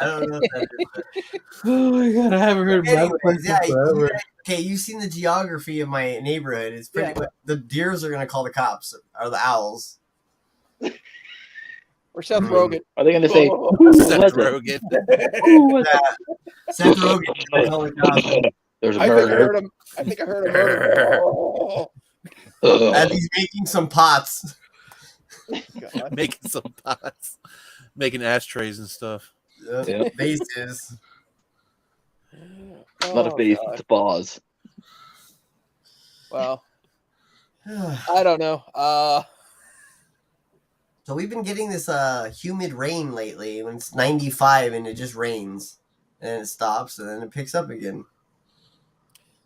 I don't know what that is. oh my god, I haven't heard Anyways, MapQuest yeah, in forever. okay, you've seen the geography of my neighborhood. It's pretty Yeah. the deers are gonna call the cops or the owls. Or Seth Rogen? are they going to say, Oh, who was Seth it? Rogen. Who was Seth Rogen gonna call the cops it? There's a I think I murder. heard him. I think I heard him. Oh, as he's making some pots. God. Making some pots. Making ashtrays and stuff. Yeah. Bases. Not a face, God. it's a pause. Well, I don't know. So we've been getting this humid rain lately when it's 95 and it just rains and it stops and then it picks up again.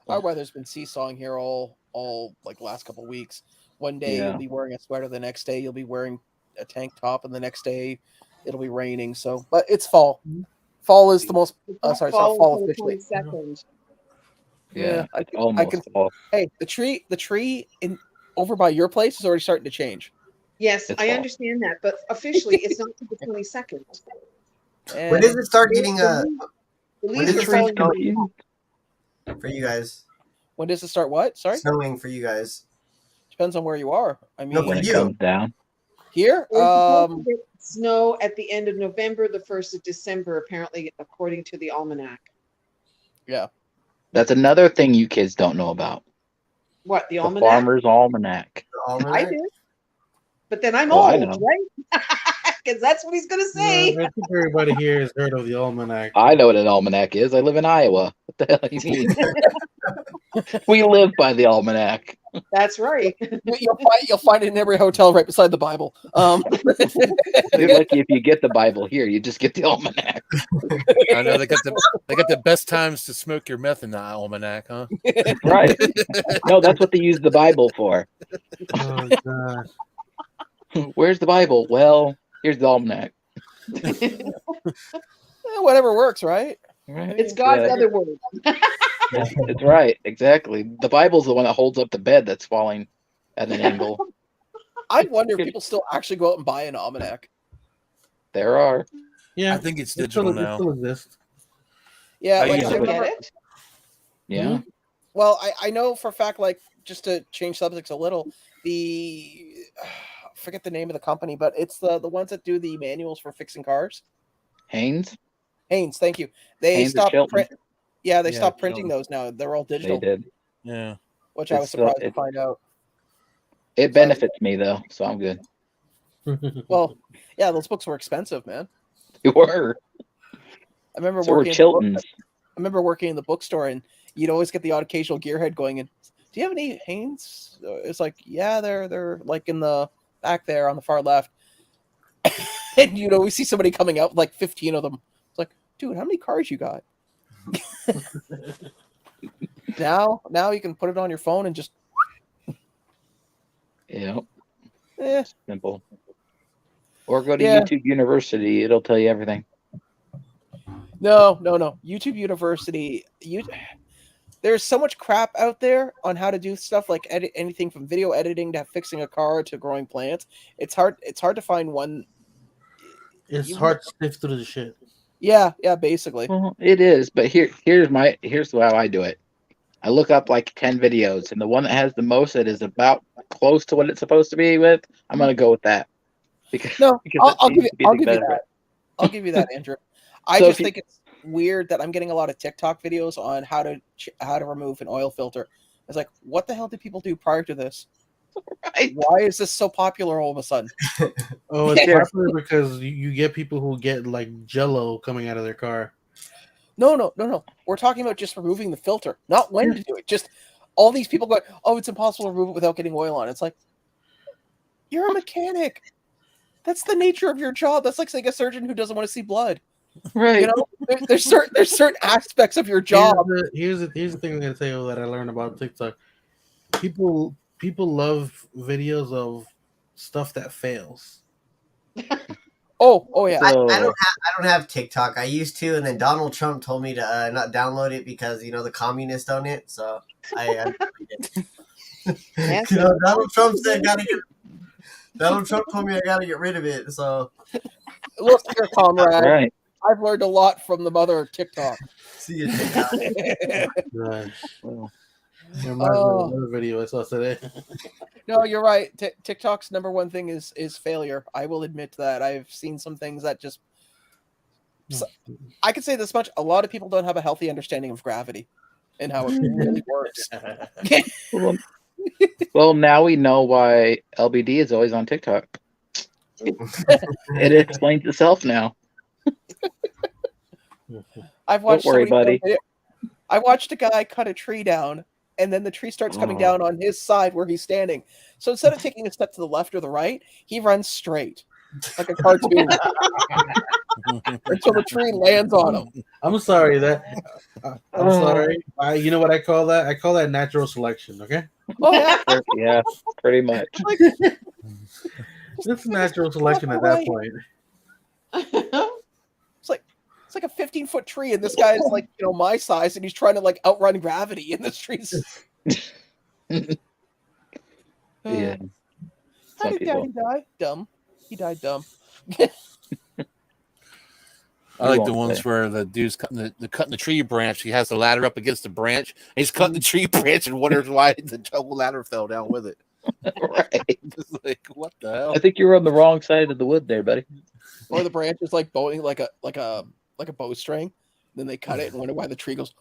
Our weather's been seesawing here all like last couple weeks. One day Yeah. you'll be wearing a sweater, the next day you'll be wearing a tank top, and the next day it'll be raining. So, but it's fall. Fall is the most. Sorry, it's not fall officially. 22nd. Yeah, I it's can. almost fall. Hey, the tree in over by your place is already starting to change. Yes, It's I fall. understand that, but officially it's not to the 22nd. And When does it start getting The when leaves does are it start falling. snowing for you guys? when does it start? What? Sorry, Snowing for you guys. depends on where you are. I mean, No, When it you. comes down. here, We're supposed to get snow at the end of November, the 1st of December, apparently, according to the almanac. yeah. That's another thing you kids don't know about. What, the The almanac? Farmer's Almanac. The I almanac? do. But then I'm Oh, I old, know. right? Because that's what he's going to say. I think everybody here has heard of the almanac. I know what an almanac is. I live in Iowa. What the hell do you mean? We live by the almanac. That's right. You'll find it in every hotel right beside the Bible. You're lucky if you get the Bible here. You just get the almanac. I know they got the best times to smoke your meth in the almanac, huh? Right. No, that's what they use the Bible for. Oh god. Where's the Bible? Well, here's the almanac. Whatever works, right? Right? It's God's Yeah, other word. it's right. Exactly. The Bible's the one that holds up the bed that's falling at an angle. I wonder if people still actually go out and buy an almanac. There are. Yeah, I think it's it digital still, it now. still exists. Yeah, I like use I it. remember. Get it? Yeah. Well, I know for a fact, like, just to change subjects a little, the forget the name of the company, but it's the ones that do the manuals for fixing cars. Haynes. Haynes, thank you. They Haynes or stopped Chilton. print. Yeah, they Yeah, stopped printing Chilton. those now. They're all They digital, did. Yeah. which I was It's still- surprised to find out. It benefits me though, so I'm good. Well, yeah, those books were expensive, man. You were. I remember So we're working. In the book, Chiltons. I remember working in the bookstore, and you'd always get the odd occasional gearhead going in. Do you have any Haynes? It's like, yeah, they're like in the back there on the far left. And you'd always see somebody coming out with like 15 of them. It's like, dude, how many cars you got? Now you can put it on your phone and just Yeah. eh. Simple. Or go to Yeah. YouTube University. It'll tell you everything. No. YouTube University. There's so much crap out there on how to do stuff like anything from video editing to fixing a car to growing plants. It's hard to find one. It's hard to sift through the shit. Yeah, basically. Well, it is, but here's how I do it. I look up like 10 videos, and the one that has the most that is about close to what it's supposed to be with, I'm gonna go with that. Because No, because I'll it give seems you to be the that. better. I'll give you that, Andrew. I So just if you- think it's weird that I'm getting a lot of TikTok videos on how to remove an oil filter. It's like, what the hell did people do prior to this? Right? Why is this so popular all of a sudden? Oh, it's Yeah. popular because you get people who get like Jello coming out of their car. No. We're talking about just removing the filter, not when to do it. Just all these people going, oh, it's impossible to remove it without getting oil on. It's like, you're a mechanic. That's the nature of your job. That's like saying a surgeon who doesn't want to see blood. Right. You know, there's certain aspects of your job. Here's the thing I'm gonna tell you that I learned about TikTok. People love videos of stuff that fails. Oh yeah. I So- don't have TikTok. I used to, and then Donald Trump told me to not download it because the communists own it. So I Yes. Donald Trump said Donald Trump told me I gotta get rid of it. So Look here, comrade. Right. I've learned a lot from the mother of TikTok. see you. TikTok. Right. Well, Reminds me of another video I saw today. No, you're right. TikTok's number one thing is failure. I will admit that. I've seen some things that just. I can say this much: a lot of people don't have a healthy understanding of gravity and how it really works. well, now we know why LBD is always on TikTok. It explains itself now. I've watched. Don't worry, so many buddy. I watched a guy cut a tree down, and then the tree starts coming down on his side where he's standing. So instead of taking a step to the left or the right, he runs straight, like a cartoon, until the tree lands on him. I'm sorry I'm sorry. You know what I call that? I call that natural selection. Okay, Oh yeah, Yeah, pretty much. like, it's natural selection at that point. it's like a 15-foot tree, and this guy is like my size, and he's trying to like outrun gravity in the streets. Yeah. How Some did Daddy people. die? Dumb. He died dumb. I like the won't ones say. where the dude's cutting the tree branch. He has the ladder up against the branch. And he's cutting the tree branch and wonders why the double ladder fell down with it. Right. Just like, what the hell? I think you're on the wrong side of the wood there, buddy. Or the branch is like bowing like a bowstring. Then they cut it and wonder why the tree goes.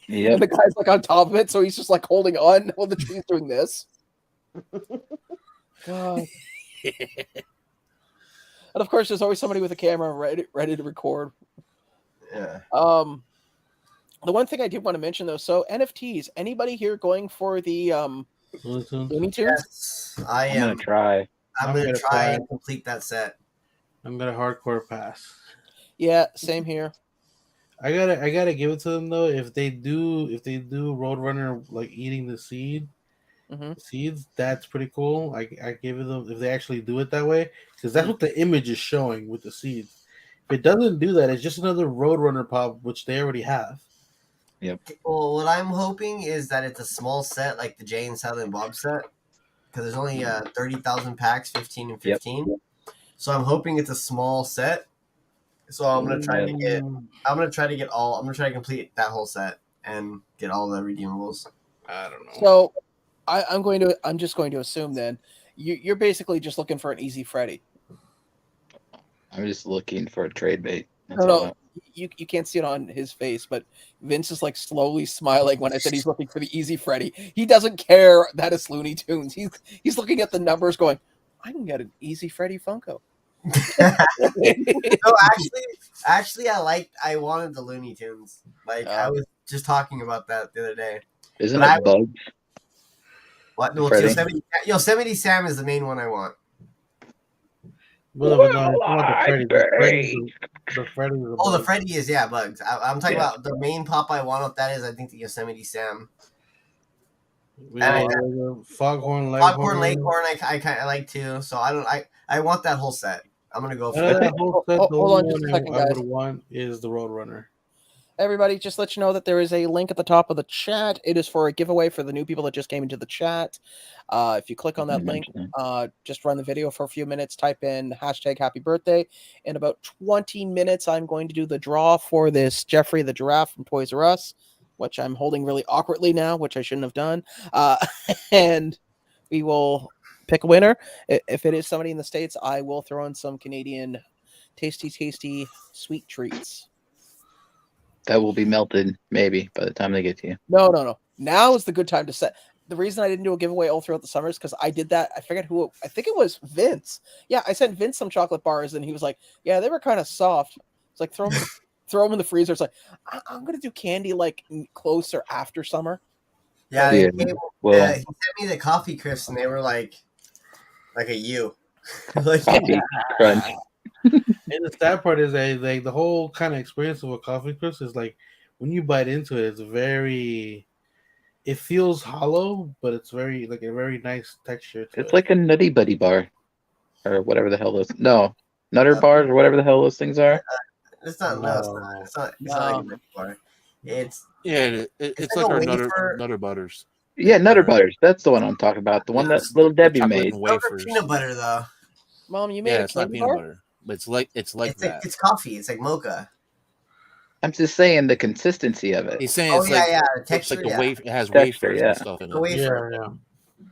Yep. And the guy's like on top of it, so he's just like holding on while the tree's doing this. God. And of course, there's always somebody with a camera ready to record. Yeah. The one thing I did want to mention though, so NFTs. Anybody here going for the Looney Tunes? Yes, I I'm am. gonna try. I'm gonna try and complete that set. I'm gonna hardcore pass. Yeah, same here. I gotta give it to them though. If they do Roadrunner like eating the seeds, that's pretty cool. I give it them if they actually do it that way, because that's what the image is showing with the seeds. If it doesn't do that, it's just another Roadrunner pop, which they already have. Well, what I'm hoping is that it's a small set, like the Jay and Silent Bob set. because there's only 30,000 packs, 15 and 15. Yep. So I'm hoping it's a small set. So I'm gonna try to get. I'm gonna try to get all. I'm gonna try to complete that whole set and get all the redeemables. I don't know. So I'm just going to assume then you're basically just looking for an easy Freddy. I'm just looking for a trade bait. No, you can't see it on his face, but Vince is like slowly smiling when I said he's looking for the easy Freddy. He doesn't care that it's Looney Tunes. He's looking at the numbers going, I can get an easy Freddy Funko. No, actually I wanted the Looney Tunes. Like I was just talking about that the other day. Isn't it Bugs? What? Well, Yosemite Sam is the main one I want. Well, but no, it's not the Freddy. The Freddy is Bugs. I'm talking about the main pop I want. What that is, I think the Yosemite Sam. Foghorn Leghorn. I kind of like too. So I want that whole set. I'm gonna go for that. Hold on just a second, guys. I would want is the Roadrunner. Everybody, just let you know that there is a link at the top of the chat. It is for a giveaway for the new people that just came into the chat. If you click on that link, just run the video for a few minutes, type in #happy-birthday. In about 20 minutes, I'm going to do the draw for this Jeffrey the Giraffe from Toys R Us, which I'm holding really awkwardly now, which I shouldn't have done. And we will pick a winner. If it is somebody in the States, I will throw in some Canadian tasty sweet treats. That will be melted, maybe, by the time they get to you. No. Now is the good time to set. The reason I didn't do a giveaway all throughout the summer is because I did that. I forget who. I think it was Vince. Yeah, I sent Vince some chocolate bars, and he was like, "Yeah, they were kind of soft." It's like throw them in the freezer. It's like I'm gonna do candy like closer after summer. Yeah, he sent me the coffee crisps, and they were like a U. Like crunch. And the sad part is that the whole kind of experience of a coffee crisp is like when you bite into it, it's very. It feels hollow, but it's very like a very nice texture. It's like a Nutty Buddy bar, or whatever the hell those. No, Nutter bars or whatever the hell those things are. It's not. It's not like a Nutty bar. It's like our Nutter Butters. Yeah, Nutter Butters. That's the one I'm talking about. The one that Little Debbie made. Peanut butter though. Mom, you made it's not peanut butter. But it's like that. It's coffee. It's like mocha. I'm just saying the consistency of it. He's saying the texture. It's like wafer. It has wafers and stuff in it.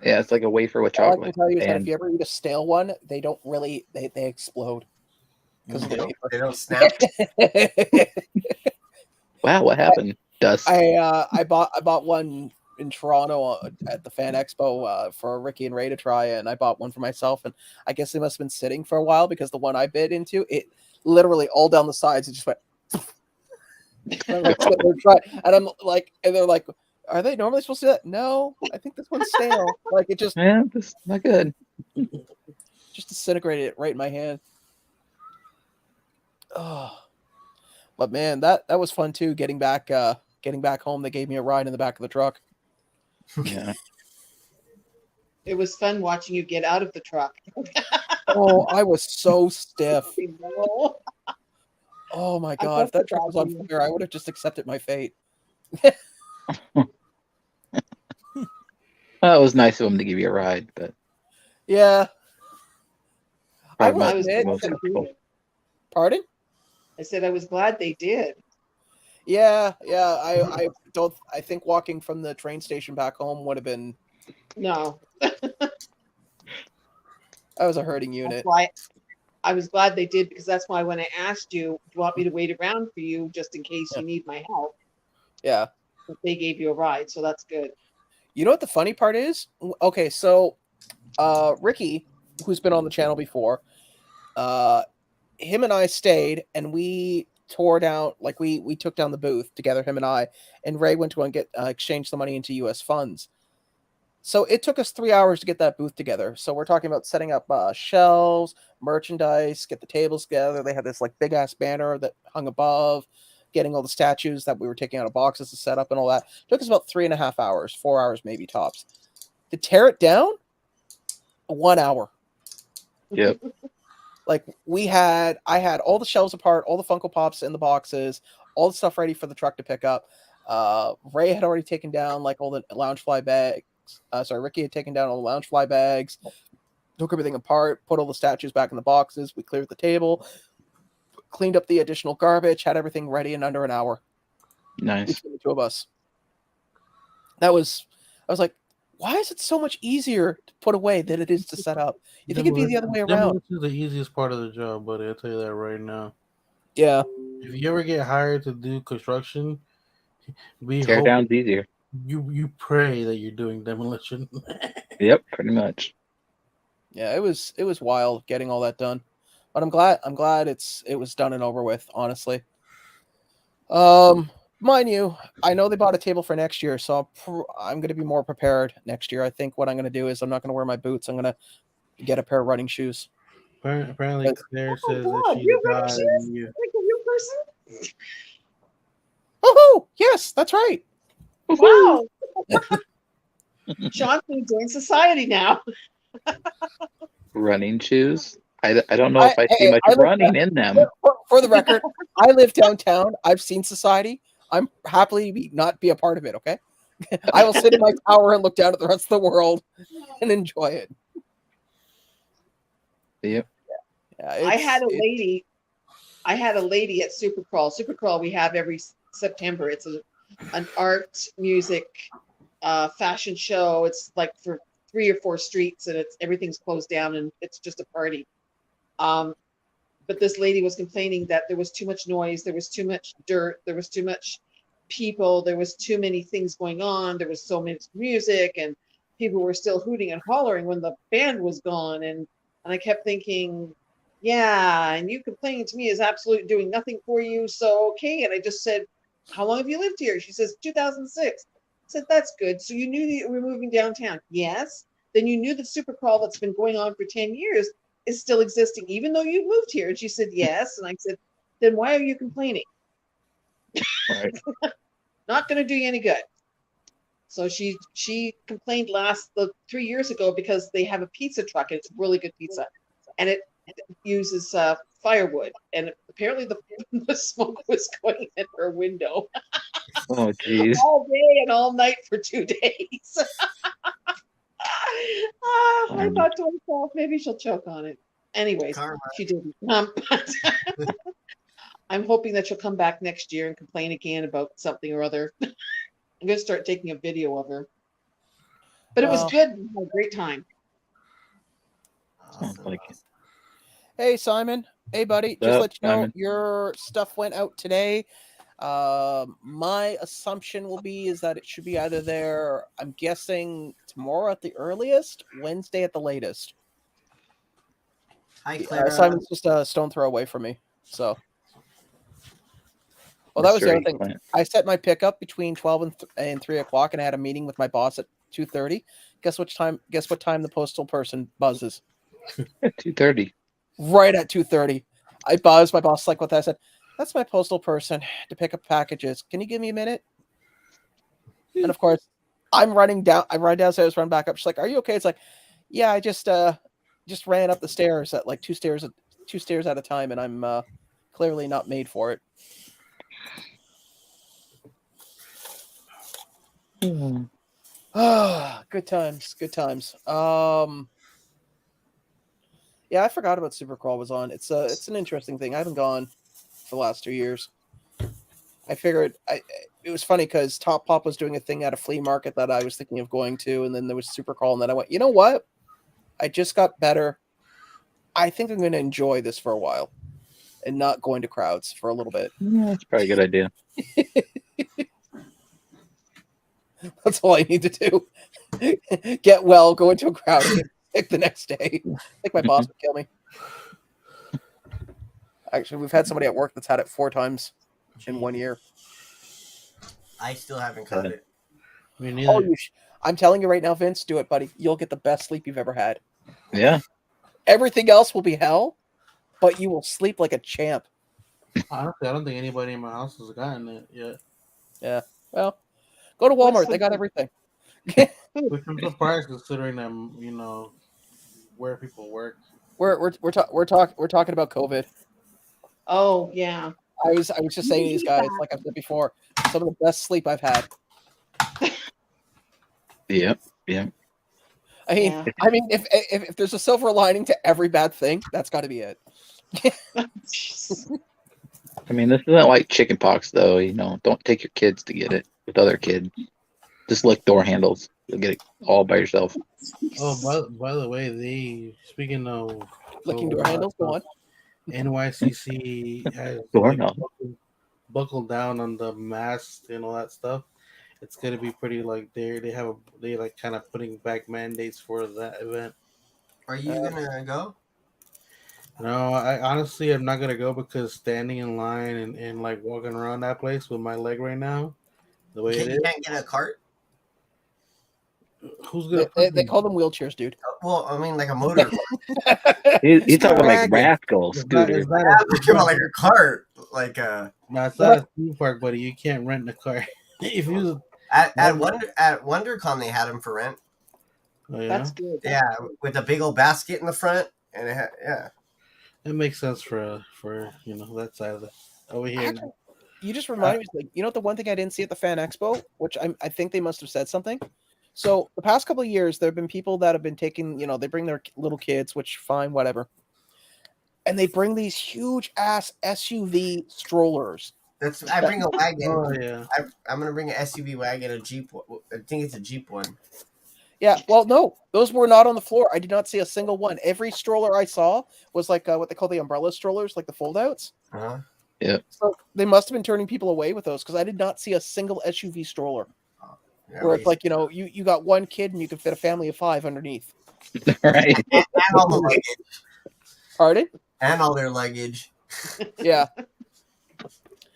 Yeah, it's like a wafer with chocolate. All I can tell you is that if you ever eat a stale one, they don't really they explode because they don't snap. Wow, what happened? Dust. I bought one in Toronto at the Fan Expo for Ricky and Ray to try, and I bought one for myself, and I guess they must have been sitting for a while because the one I bit into, it literally all down the sides, it just went. And I'm like, and they're like, are they normally supposed to do that? No, I think this one's stale. Like it just, this is not good. Just disintegrated it right in my hand. Oh, but man, that was fun too. Getting back home, they gave me a ride in the back of the truck. Yeah. It was fun watching you get out of the truck. Oh, I was so stiff. Oh my god! If that truck was on fire, I would have just accepted my fate. Well, it was nice of him to give you a ride, but yeah, I was. Pardon? I said I was glad they did. Yeah. I don't. I think walking from the train station back home would have been. No. That was a hurting unit. That's why I was glad they did, because that's why when I asked you, do you want me to wait around for you just in case you need my help? Yeah. They gave you a ride, so that's good. You know what the funny part is? Okay, so Ricky, who's been on the channel before, him and I stayed and we tore down, like we took down the booth together, him and I, and Ray went to go and exchange the money into US funds. So it took us 3 hours to get that booth together. So we're talking about setting up shelves, merchandise, get the tables together. They had this like big ass banner that hung above, getting all the statues that we were taking out of boxes to set up and all that. It took us about 3.5 hours, 4 hours maybe tops. To tear it down, 1 hour. Yep. Like I had all the shelves apart, all the Funko Pops in the boxes, all the stuff ready for the truck to pick up. Ray had already taken down like all the Loungefly bags Ricky had taken down all the Loungefly bags, took everything apart, put all the statues back in the boxes. We cleared the table, cleaned up the additional garbage, had everything ready in under an hour. Nice. Between the two of us. I was like, why is it so much easier to put away than it is to set up? You think it'd be the other way around? This is the easiest part of the job, buddy. I'll tell you that right now. Yeah. If you ever get hired to do construction, Tear down's easier. You pray that you're doing demolition. Yep, pretty much. Yeah, it was wild getting all that done, but I'm glad it was done and over with. Honestly, mind you, I know they bought a table for next year, so I'm going to be more prepared next year. I think what I'm going to do is I'm not going to wear my boots. I'm going to get a pair of running shoes. Apparently, Claire says that God, she's you're got running shoes? Like a real person? Oh, yes, that's right. Wow. Sean's going to join society now. Running shoes? I don't know if I see much running in them. For the record, I live downtown. I've seen society. I'm happily not be a part of it, okay? I will sit in my tower and look down at the rest of the world and enjoy it. Yep. Yeah, I had a lady at Supercrawl. Supercrawl we have every September. It's an art, music, fashion show. It's like for 3 or 4 streets, and everything's closed down, and it's just a party. But this lady was complaining that there was too much noise, there was too much dirt, there was too much people, there was too many things going on, there was so much music, and people were still hooting and hollering when the band was gone. And I kept thinking, yeah, and you complaining to me is absolutely doing nothing for you. So okay. And I just said, how long have you lived here? She says 2006. I said, that's good. So you knew that you were moving downtown? Yes. Then you knew the Supercrawl that's been going on for 10 years is still existing, even though you moved here? And she said, yes. And I said, then why are you complaining? Right. Not going to do you any good. So she complained 3 years ago because they have a pizza truck, and it's really good pizza, and it uses firewood, and apparently the smoke was going in her window. Oh, geez. All day and all night for 2 days. I thought to myself, maybe she'll choke on it. Anyways, Karma. she didn't. I'm hoping that she'll come back next year and complain again about something or other. I'm going to start taking a video of her. But it was good. We had a great time. Sounds like it. Hey, Simon. Hey, buddy. Just Sup, let you know, Simon? your stuff went out today. My assumption will be is that it should be either there, I'm guessing tomorrow at the earliest, Wednesday at the latest. Hi, Clara. Simon's just a stone throw away from me. So, well, that was the other thing. I set my pickup between 12 and 3 o'clock, and I had a meeting with my boss at 2:30. Guess what time the postal person buzzes? 2:30. Right at 2:30. I buzzed. My boss like what that. I said, that's my postal person to pick up packages. Can you give me a minute? And of course, I run downstairs, run back up. She's like, are you okay? It's like, yeah, I just ran up the stairs at like two stairs at a time, and I'm clearly not made for it. Good times. Yeah, I forgot about Supercrawl was on. It's an interesting thing. I haven't gone for the last 2 years. I figured it was funny because Top Pop was doing a thing at a flea market that I was thinking of going to, and then there was Supercrawl, and then I went, you know what? I just got better. I think I'm going to enjoy this for a while and not going to crowds for a little bit. Yeah, that's probably a good idea. That's all I need to do. Get well, go into a crowd, and get sick the next day. I think my boss would kill me. Actually, we've had somebody at work that's had it 4 times in 1 year. I still haven't caught it. Me neither. Oh, I'm telling you right now, Vince, do it, buddy. You'll get the best sleep you've ever had. Yeah. Everything else will be hell, but you will sleep like a champ. Honestly, I don't think anybody in my house has gotten it yet. Yeah. Well, go to Walmart. They got everything. Which I'm surprised considering them, where people work. We're talking about COVID. Oh yeah. I was just saying to these guys, like I've said before, some of the best sleep I've had. Yep. Yeah. I mean, Yeah. if there's a silver lining to every bad thing, that's got to be it. I mean, this isn't like chickenpox, though. Don't take your kids to get it with other kids. Just lick door handles. You'll get it all by yourself. Oh, by the way, speaking of Licking COVID, door handles. Go on. NYCC has Doorknob. buckled down on the masks and all that stuff. It's gonna be pretty like they like kind of putting back mandates for that event. Are you gonna go? No, I honestly am not gonna go because standing in line and like walking around that place with my leg right now, the way it You is, can't get a cart. who's gonna push They me? call them wheelchairs, dude. Well, I mean, like a motor. He's talking like Wagon. rascal It's scooter. not I'm talking about like a cart, like no, it's not a theme park, buddy. You can't rent a car. If you at WonderCon they had them for rent. oh, yeah, That's good. Yeah, with a big old basket in the front, and yeah. it makes sense for that side of the over here. Actually, you just reminded me, like, the one thing I didn't see at the Fan Expo, which I think they must have said something. So the past couple of years, there have been people that have been taking, they bring their little kids, which fine, whatever, and they bring these huge ass SUV strollers. I bring a wagon. Oh yeah, I'm gonna bring an SUV wagon, a Jeep. I think it's a Jeep one. Yeah, well, no, those were not on the floor. I did not see a single one. Every stroller I saw was like what they call the umbrella strollers, like the foldouts. Uh-huh. Yeah. So they must have been turning people away with those because I did not see a single SUV stroller. Yeah, Where it's like, you got one kid and you can fit a family of 5 underneath. Right. and all the luggage. Pardon? And all their luggage. Yeah.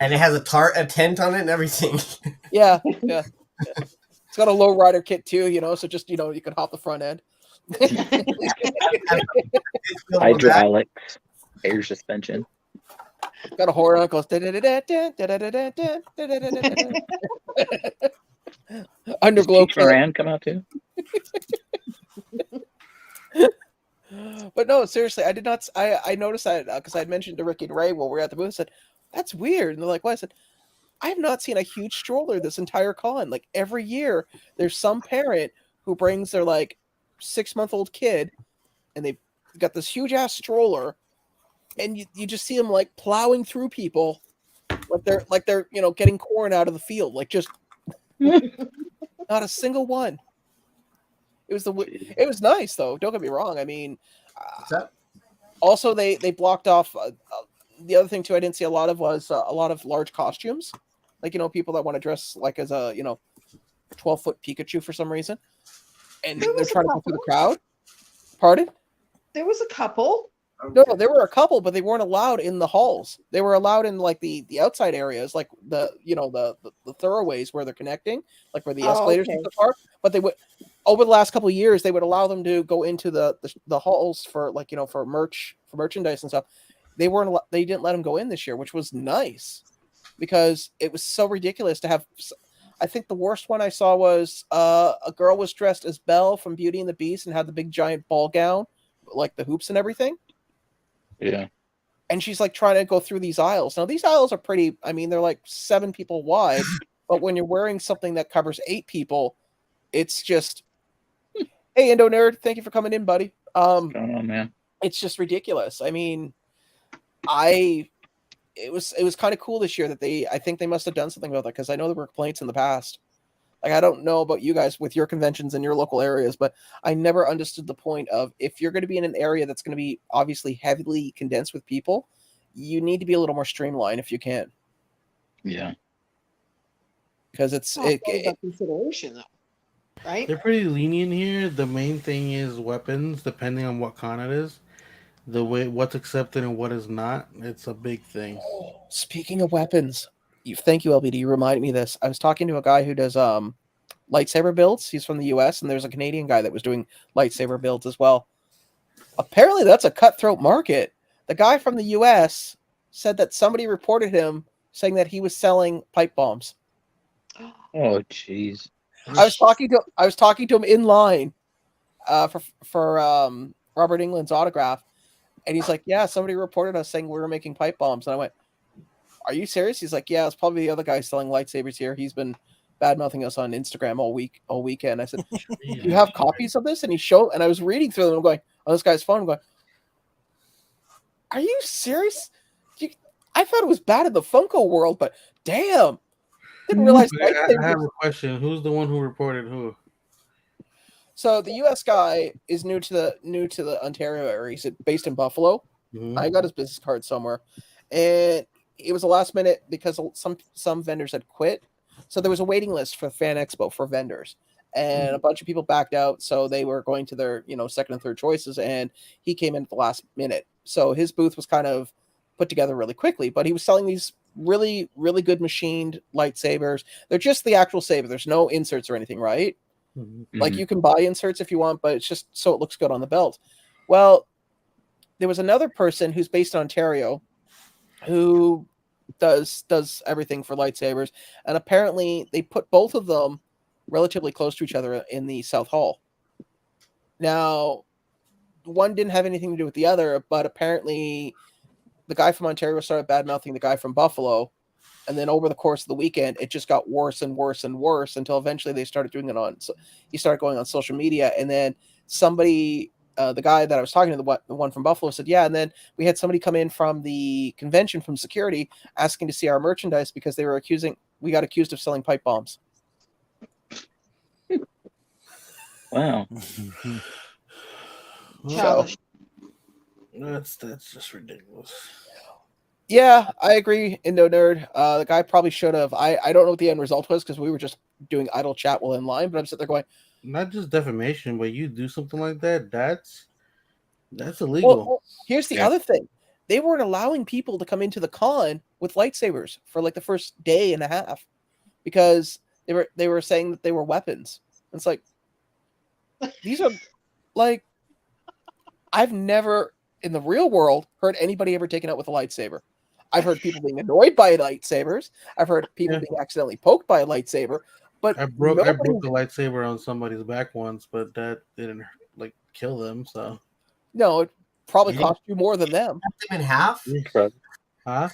And it has a tent on it and everything. Yeah. It's got a low rider kit too, so just, you can hop the front end. Hydraulics, air suspension. Got a horn on it, goes underglow Does Moran come out too? But no, seriously, I did not. I noticed that because I had mentioned to Ricky and Ray while we were at the booth. I said, "That's weird," and they're like, "What?" I said, "I have not seen a huge stroller this entire con. Like every year, there's some parent who brings their like 6-month-old kid, and they've got this huge ass stroller, and you just see them like plowing through people, like they're getting corn out of the field, like just not a single one." It was nice though. Don't get me wrong. I mean, also they blocked off. The other thing too, I didn't see a lot of was a lot of large costumes, like people that want to dress like as a 12-foot Pikachu for some reason, and they're trying to go through the crowd. Pardon? There was a couple. No, there were a couple, but they weren't allowed in the halls. They were allowed in like the outside areas, like the thoroughways where they're connecting, like where the escalators and stuff are. But they would, over the last couple of years, they would allow them to go into the halls for like for merchandise and stuff. They didn't let them go in this year, which was nice because it was so ridiculous to have. I think the worst one I saw was a girl was dressed as Belle from Beauty and the Beast and had the big giant ball gown, like the hoops and everything. Yeah. And she's like trying to go through these aisles. Now these aisles are pretty, I mean, they're like 7 people wide, but when you're wearing something that covers 8 people, it's just, hey, Indo Nerd, thank you for coming in, buddy. What's going on, man? It's just ridiculous. I mean, it was kind of cool this year that I think they must have done something about that because I know there were complaints in the past. Like, I don't know about you guys with your conventions in your local areas, but I never understood the point of if you're going to be in an area that's going to be obviously heavily condensed with people, you need to be a little more streamlined if you can. Yeah. Because it's consideration though, right? They're pretty lenient here. The main thing is weapons, depending on what con it is. The way what's accepted and what is not, it's a big thing. Speaking of weapons, thank you, LBD. You reminded me of this. I was talking to a guy who does lightsaber builds. He's from the US, and there's a Canadian guy that was doing lightsaber builds as well. Apparently, that's a cutthroat market. The guy from the US said that somebody reported him saying that he was selling pipe bombs. Oh, jeez. I was talking to him in line for Robert England's autograph, and he's like, "Yeah, somebody reported us saying we were making pipe bombs." And I went, "Are you serious?" He's like, "Yeah, it's probably the other guy selling lightsabers here. He's been bad mouthing us on Instagram all weekend. I said, "Do you have copies of this?" And and I was reading through them. I'm going on this guy's phone. I'm going, "Are you serious? I thought it was bad in the Funko world, but damn, didn't realize." I have a question. Who's the one who reported who? So the U.S. guy is new to the Ontario area. He's based in Buffalo. Mhm. I got his business card somewhere, and it was a last minute because some vendors had quit. So there was a waiting list for Fan Expo for vendors, and a bunch of people backed out. So they were going to their second and third choices, and he came in at the last minute. So his booth was kind of put together really quickly, but he was selling these really, really good machined lightsabers. They're just the actual saber. There's no inserts or anything, right? Like you can buy inserts if you want, but it's just so it looks good on the belt. Well, there was another person who's based in Ontario who does everything for lightsabers, and apparently they put both of them relatively close to each other in the South Hall. Now, one didn't have anything to do with the other, but apparently the guy from Ontario started bad mouthing the guy from Buffalo, and then over the course of the weekend, it just got worse and worse and worse until eventually they started doing it on. So he started going on social media, and then somebody, the guy that I was talking to, the one from Buffalo, said, "Yeah." And then we had somebody come in from the convention from security asking to see our merchandise because we got accused of selling pipe bombs. Wow. Childish. That's just ridiculous. Yeah, I agree. Indo Nerd. The guy probably should have. I don't know what the end result was because we were just doing idle chat while in line. But I'm sitting there going, not just defamation, but you do something like that. That's illegal. Well, here's the other thing: they weren't allowing people to come into the con with lightsabers for like the first day and a half because they were saying that they were weapons. And it's like these are like I've never in the real world heard anybody ever taken out with a lightsaber. I've heard people being annoyed by lightsabers. I've heard people being accidentally poked by a lightsaber. But I broke the lightsaber on somebody's back once, but that didn't like kill them. So no, it probably cost you more than them. Cut them in half? Huh?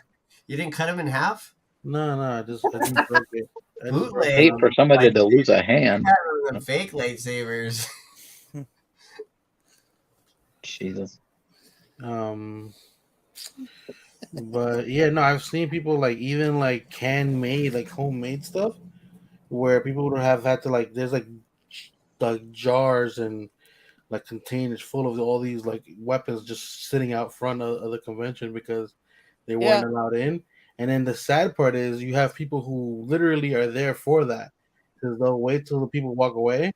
You didn't cut them in half? No, I didn't break it. Bootleg. I hate for somebody to lose a hand. Fake lightsabers. Jesus. But yeah, no, I've seen people like even like handmade, like homemade stuff, where people would have had to like there's like jars and like containers full of all these like weapons just sitting out front of the convention because they weren't allowed in. And then the sad part is you have people who literally are there for that because they'll wait till the people walk away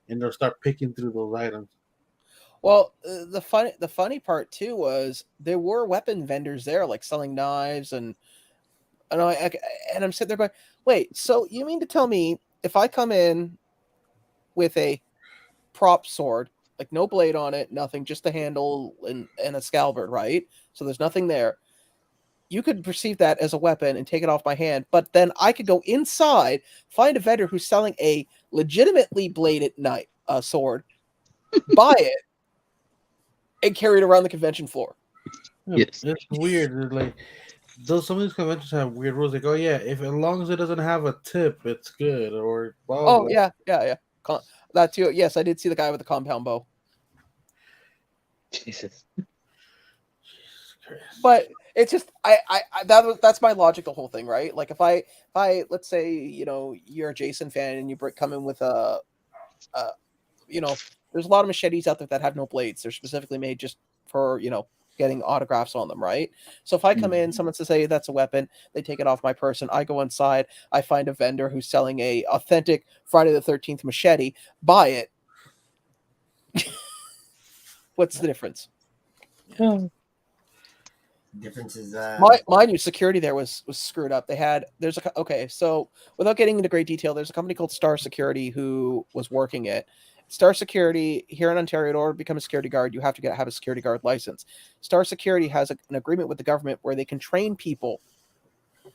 and they'll start picking through those items. Well, the funny part too was there were weapon vendors there, like selling knives, and I'm sitting there going, "Wait, so you mean to tell me if I come in with a prop sword, like no blade on it, nothing, just a handle and a scabbard, right? So there's nothing there. You could perceive that as a weapon and take it off my hand, but then I could go inside, find a vendor who's selling a legitimately bladed knife, sword, buy it." And carried around the convention floor. Yes. It's weird. It's like some of these conventions have weird rules. Like, oh yeah, if as long as it doesn't have a tip, it's good. Or yeah. That too. Yes, I did see the guy with the compound bow. Jesus. But it's just that's my logic. The whole thing, right? Like if I let's say you're a Jason fan and you come in with a there's a lot of machetes out there that have no blades. They're specifically made just for, getting autographs on them, right? So if I come in, someone says, "Hey, that's a weapon," they take it off my person. I go inside, I find a vendor who's selling a authentic Friday the 13th machete, buy it. What's the difference? Difference is mind you, security there was screwed up. So without getting into great detail, there's a company called Star Security who was working it. Star Security here in Ontario, in order to become a security guard, you have to have a security guard license. Star Security has an agreement with the government where they can train people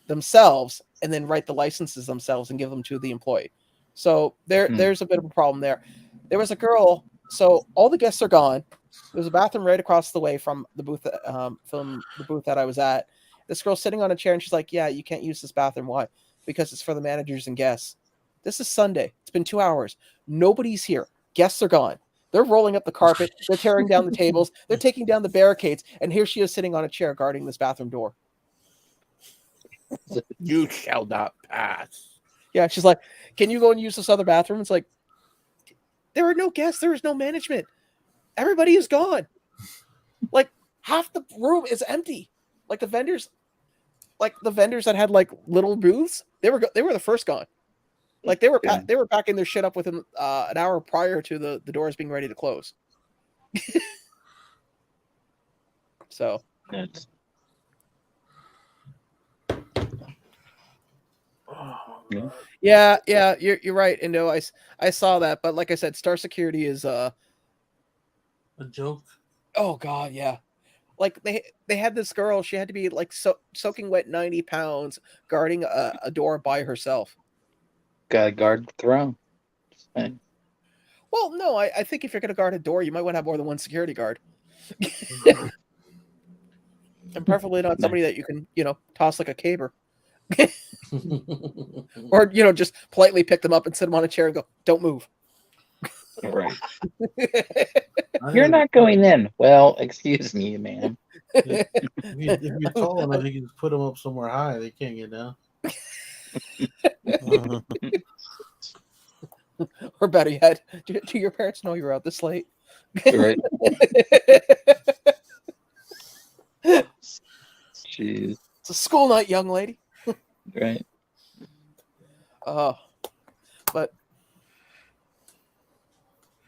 themselves and then write the licenses themselves and give them to the employee. So there's a bit of a problem there. There was a girl. So all the guests are gone. There's a bathroom right across the way from the booth that I was at. This girl's sitting on a chair and she's like, "Yeah, you can't use this bathroom. Why? Because it's for the managers and guests." This is Sunday. It's been 2 hours. Nobody's here. Guests are gone. They're rolling up the carpet. They're tearing down the tables. They're taking down the barricades. And here she is sitting on a chair guarding this bathroom door. You shall not pass. Yeah, she's like, can you go and use this other bathroom? It's like, there are no guests. There is no management. Everybody is gone. Like, half the room is empty. Like the vendors that had like little booths, they were the first gone. Like they were packing their shit up within an hour prior to the doors being ready to close. So It's, yeah, you're right. And no, I saw that, but like I said, Star Security is A joke. oh god, yeah. Like they had this girl, she had to be like soaking wet 90 pounds guarding a door by herself. gotta guard the throne. And Well, no, I think if you're going to guard a door, you might want to have more than one security guard. And preferably not somebody that you can, toss like a caber. Or, just politely pick them up and sit them on a chair and go, don't move. right. You're not going in. Well, excuse me, ma'am. If you're tall enough, you can just put them up somewhere high. They can't get down. Or better yet, do your parents know you're out this late? Right. Jeez. It's a school night, young lady. Right. But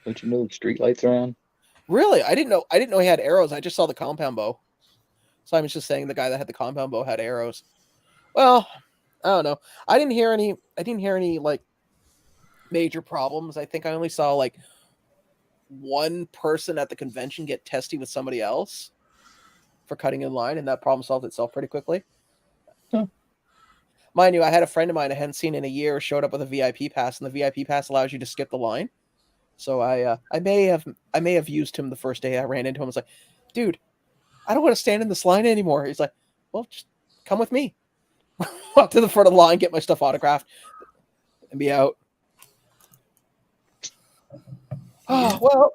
Don't you know the street lights are on? really, I didn't know he had arrows. I just saw the compound bow. Simon's just saying the guy that had the compound bow had arrows. Well, I don't know. I didn't hear any like major problems. I think I only saw like one person at the convention get testy with somebody else for cutting in line, and that problem solved itself pretty quickly. Huh. Mind you, I had a friend of mine I hadn't seen in a year showed up with a VIP pass, and the VIP pass allows you to skip the line. So I may have used him the first day I ran into him. I was like, dude, I don't want to stand in this line anymore. He's like, well, just come with me. Walk to the front of the line, get my stuff autographed, and be out. Oh, well,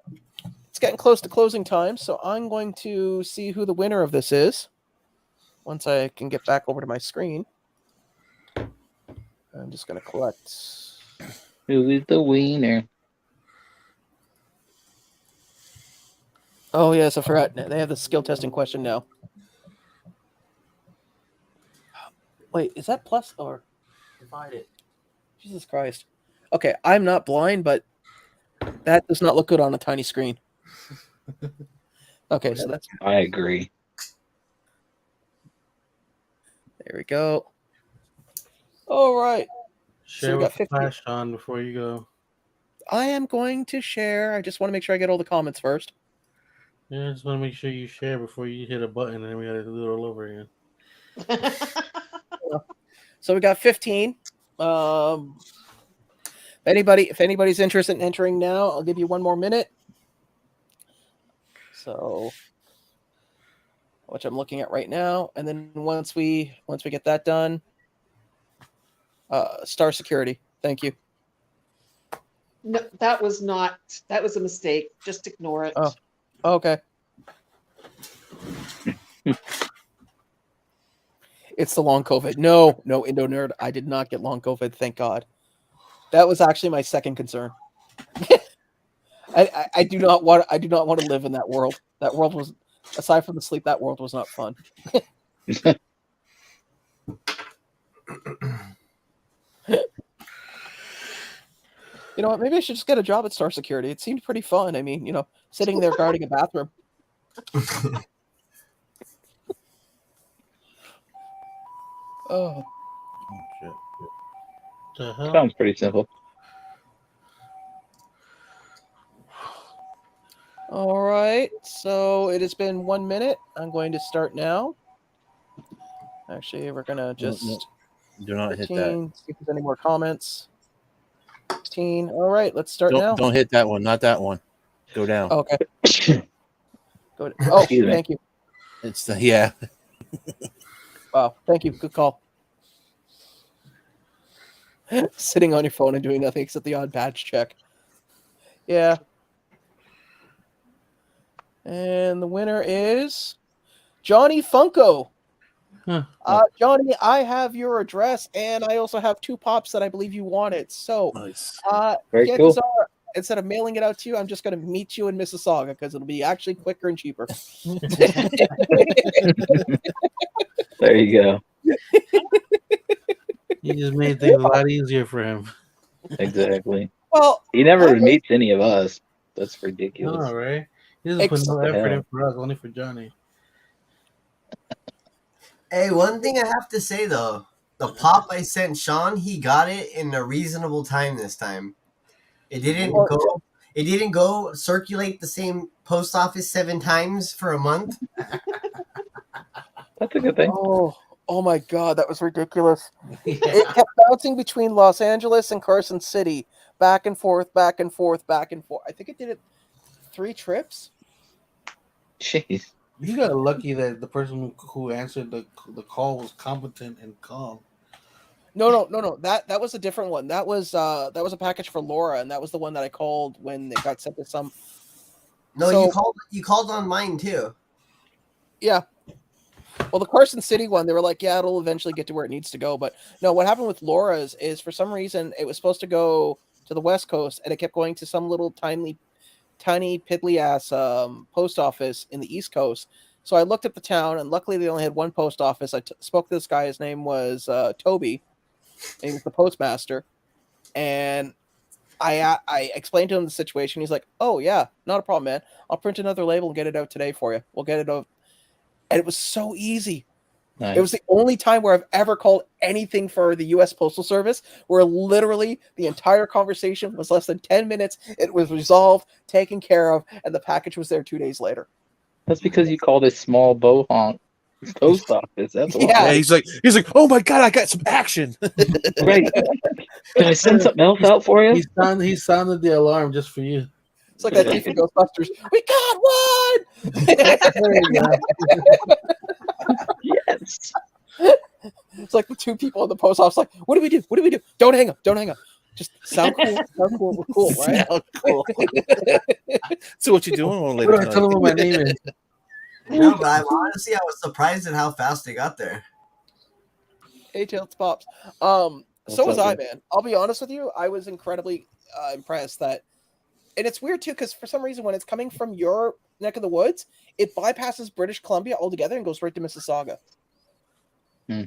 it's getting close to closing time, so I'm going to see who the winner of this is once I can get back over to my screen. I'm just going to collect. Who is the winner? Oh, yes, I forgot. They have the skill testing question now. Wait, is that plus or divided? Jesus Christ. Okay, I'm not blind, but that does not look good on a tiny screen. Okay, so that's... I agree. There we go. All right. Share we got with 50. Flash on before you go. I am going to share. I just want to make sure I get all the comments first. Yeah, I just want to make sure you share before you hit a button, and then we got to do it all over again. So we got 15. If anybody's interested in entering now, I'll give you one more minute. So, which I'm looking at right now, and then once we get that done, Star Security. Thank you. No, that was a mistake. Just ignore it. Oh. Okay. It's the long COVID. No, Indo Nerd. I did not get long COVID. Thank God. That was actually my second concern. I do not want to live in that world. That world was, aside from the sleep, that world was not fun. You know what? Maybe I should just get a job at Star Security. It seemed pretty fun. I mean, sitting there guarding a bathroom. Oh. Shit. The hell? Sounds pretty simple. All right. So it has been 1 minute. I'm going to start now. Actually, we're gonna just do not hit 15, that. see if there's any more comments. 16. All right, let's start now. Don't hit that one. Not that one. Go down. Okay. Go to, oh, Excuse me. thank you. It's the yeah. Wow, thank you. Good call. Sitting on your phone and doing nothing except the odd badge check. Yeah. And the winner is Johnny Funko. Huh. Johnny, I have your address, and I also have 2 pops that I believe you wanted. So, Nice. Very chances cool. are, instead of mailing it out to you, I'm just going to meet you in Mississauga because it'll be actually quicker and cheaper. There you go. You just made things a lot easier for him. Exactly. Well, He never hey, meets any of us. That's I ridiculous. know, right? He doesn't put no What the effort in hell? for us, only for Johnny. Hey, one thing I have to say though, the pop I sent Sean, he got it in a reasonable time this time. It didn't Well, go. It didn't go circulate the same post office 7 times for a month. That's a good thing. oh my God, that was ridiculous. Yeah. It kept bouncing between Los Angeles and Carson City, back and forth, back and forth, back and forth. I think it did it 3 trips. Jeez. You got lucky that the person who answered the call was competent and calm. No. That was a different one. That was a package for Laura, and that was the one that I called when it got sent to some. No, So- you called on mine too. Yeah. Well, the Carson City one, they were like, yeah, it'll eventually get to where it needs to go. But no, what happened with Laura's is for some reason it was supposed to go to the West Coast, and it kept going to some little tiny piddly ass post office in the East Coast. So I looked at the town, and luckily they only had one post office. I spoke to this guy. His name was Toby. And he was the postmaster, and I explained to him the situation. He's like, "Oh yeah, not a problem, man. I'll print another label and get it out today for you. We'll get it out." And it was so easy. Nice. It was the only time where I've ever called anything for the U.S. Postal Service, where literally the entire conversation was less than 10 minutes. It was resolved, taken care of, and the package was there 2 days later. That's because you called a small bohonk post office. That's why. Yeah. Yeah, he's like, oh my God, I got some action. Right. Can I send something else out for you? He sounded the alarm just for you. It's like that thief in Ghostbusters. We got one! Yes. It's like the 2 people in the post office, like, what do we do? What do we do? Don't hang up. Don't hang up. Just sound cool. Sound cool. We're cool, right? Sound cool. So what you doing on later What do I tell tonight? him what my name is? No, but I was surprised at how fast it got there. Hey, Tails Pops. So was up, I, man? man. I'll be honest with you. I was incredibly impressed that, and it's weird too, because for some reason, when it's coming from your neck of the woods, it bypasses British Columbia altogether and goes right to Mississauga. Hmm.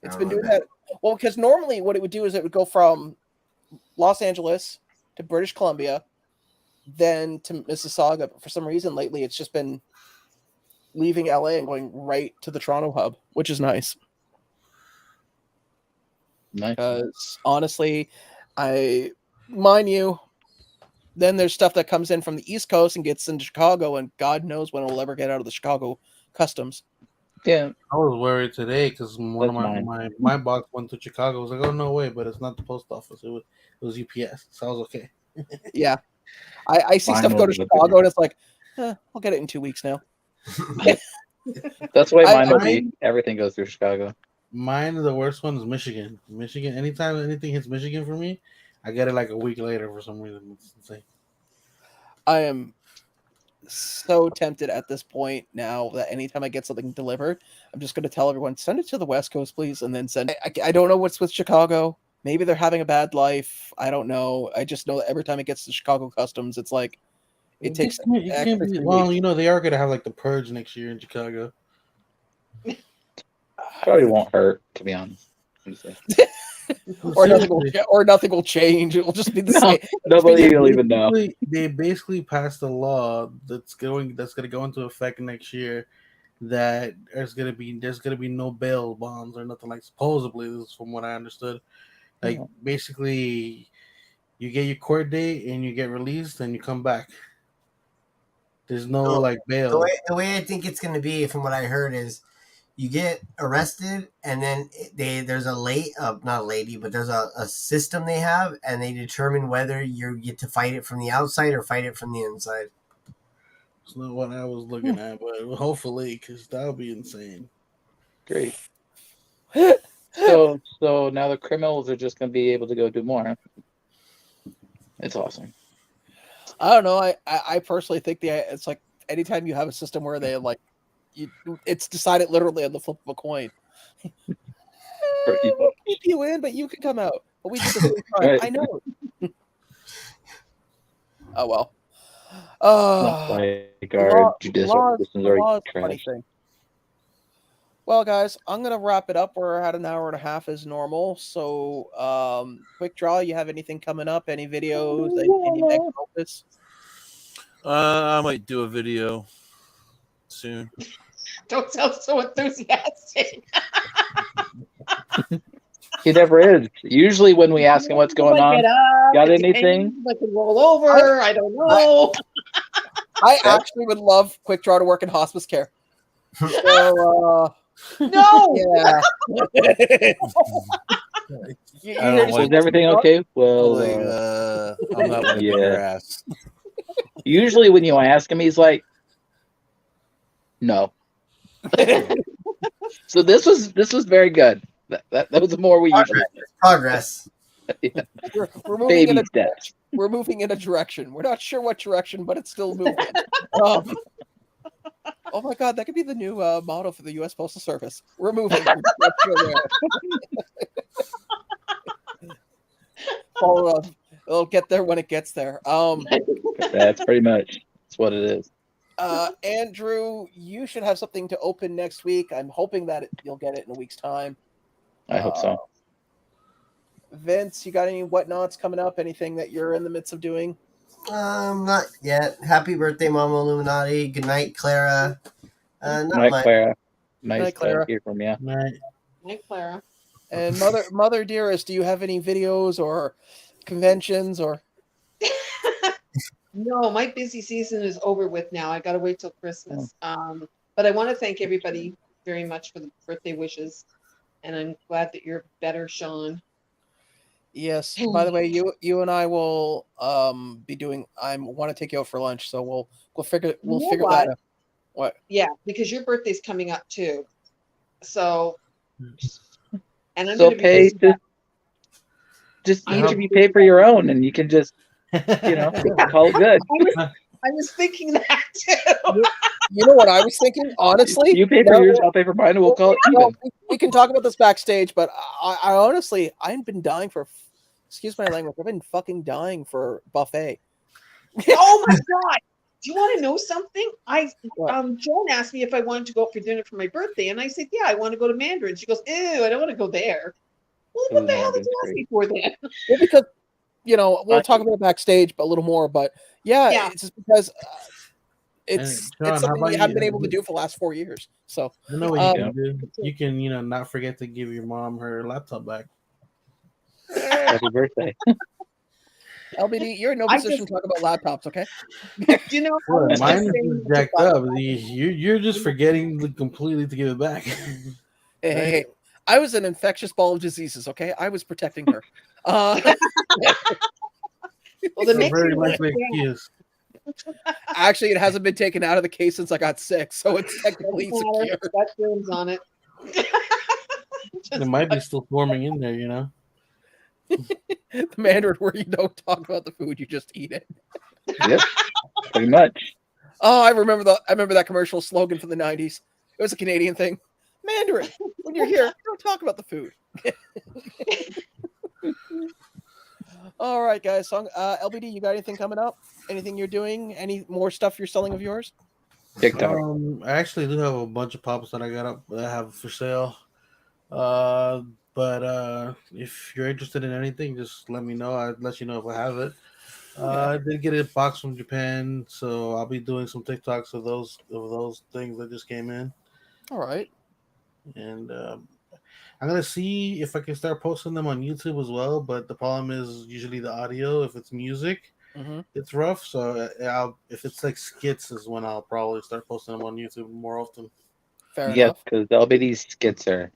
It's I been don't doing know that. Well, because normally what it would do is it would go from Los Angeles to British Columbia, then to Mississauga. But for some reason lately, it's just been leaving LA and going right to the Toronto hub, which is nice. Nice. Because honestly, mind you, then there's stuff that comes in from the East Coast and gets into Chicago, and God knows when it'll ever get out of the Chicago customs. Yeah. I was worried today because one of That's my box went to Chicago. I was like, oh no way, but it's not the post office. It was UPS, so I was okay. Yeah, I see Mine stuff go to was a Chicago, and it's like, I'll get it in 2 weeks now. That's the way I- mine will be. Everything goes through Chicago. Mine, the worst one is Michigan. Michigan. Anytime anything hits Michigan for me, I get it like a week later for some reason. It's insane. I am so tempted at this point now that anytime I get something delivered, I'm just going to tell everyone, send it to the West Coast, please, and then send it. I don't know what's with Chicago. Maybe they're having a bad life. I don't know. I just know that every time it gets to Chicago customs, it's like it takes extra 3 Well, weeks. you know, they are gonna have like the purge next year in Chicago. Probably won't hurt, to be honest. or nothing will change. It will just be the No, same. nobody will even know. They basically passed a law that's gonna go into effect next year that there's gonna be no bail bonds or nothing, like supposedly. This is from what I understood. Like basically, you get your court date and you get released and you come back. There's no So, like bail. The way I think it's going to be, from what I heard, is you get arrested, and then there's not a lady, but there's a system they have, and they determine whether you get to fight it from the outside or fight it from the inside. It's not what I was looking at, but hopefully, because that would be insane. Great. So now the criminals are just gonna be able to go do more. It's awesome. I don't know. I personally think it's like anytime you have a system where they like it's decided literally on the flip of a coin. We'll keep you in, but you can come out. But we did the same time. Right. I know. Oh well. Not like our judicial systems The are law is a funny trash. thing. Well, guys, I'm gonna wrap it up. We're at an hour and a half as normal. So, quick draw. You have anything coming up? Any videos? Any magnum opus? I might do a video soon. Don't sound so enthusiastic. He never is. Usually when we ask him what's going on, Get up, got it anything? depends, I can roll over. I don't know. I actually would love quick draw to work in hospice care. So, No. yeah. I don't like Is everything okay? Well, I'm not wiping your ass. Usually when you ask him, he's like, no. So this was very good. That was more we usually Progress. yeah. We're moving Baby in a steps. We're moving in a direction. We're not sure what direction, but it's still moving. Oh my god, that could be the new motto for the U.S. Postal Service. We're moving. We're not sure where. Follow up. It'll get there when it gets there. That's pretty much what it is. Andrew, you should have something to open next week. I'm hoping that you'll get it in a week's time. I hope so. Vince, you got any whatnots coming up? Anything that you're in the midst of doing? Not yet. Happy birthday, Mama Illuminati. Good night, Clara. Not Night, much. Clara. Nice Night, Clara. to hear from you. Night, Clara. And mother dearest, do you have any videos or conventions or? No, my busy season is over with now. I got to wait till Christmas. But I want to thank everybody very much for the birthday wishes, and I'm glad that you're better, Sean. Yes. By the way, you and I will be doing. I want to take you out for lunch, so we'll figure that out. What? Yeah, because your birthday's coming up too. So, and I'm So going to be pay busy. just each of you pay for your own, and you can just call it good. I was thinking that too. You know what I was thinking? Honestly, You pay for yours, I'll pay for mine, and we'll call it even. We can talk about this backstage, but I honestly, I've been dying for. Excuse my language. I've been fucking dying for buffet. Oh my god! Do you want to know something? What? Joan asked me if I wanted to go out for dinner for my birthday, and I said, "Yeah, I want to go to Mandarin." She goes, "Ew, I don't want to go there." Well, what the hell did you ask me for then? Well, because we'll talk about it backstage, but a little more. But yeah. It's just because it's something we haven't been able to do for the last 4 years. So you know what you can do? You can not forget to give your mom her laptop back. Happy birthday. LBD, you're in no position to talk about laptops, okay? You know, Mine is jacked up. You're just forgetting completely to give it back. Hey, I was an infectious ball of diseases, okay? I was protecting her. Well, the next very thing likely excuse. Actually, it hasn't been taken out of the case since I got sick, so it's technically secure. Got germs on it. It might be still forming in there, The Mandarin where you don't talk about the food, you just eat it. Yep, pretty much. Oh, I remember that commercial slogan from the 90s. It was a Canadian thing. Mandarin, when you're here, don't talk about the food. All right, guys. So, LBD, you got anything coming up? Anything you're doing? Any more stuff you're selling of yours? TikTok. I actually do have a bunch of pops that I got up that I have for sale. But if you're interested in anything, just let me know. I'll let you know if I have it. I did get a box from Japan, so I'll be doing some TikToks of those things that just came in. All right. And I'm gonna see if I can start posting them on YouTube as well. But the problem is usually the audio. If it's music, it's rough. So if it's like skits, is when I'll probably start posting them on YouTube more often. Fair enough. Because these skits are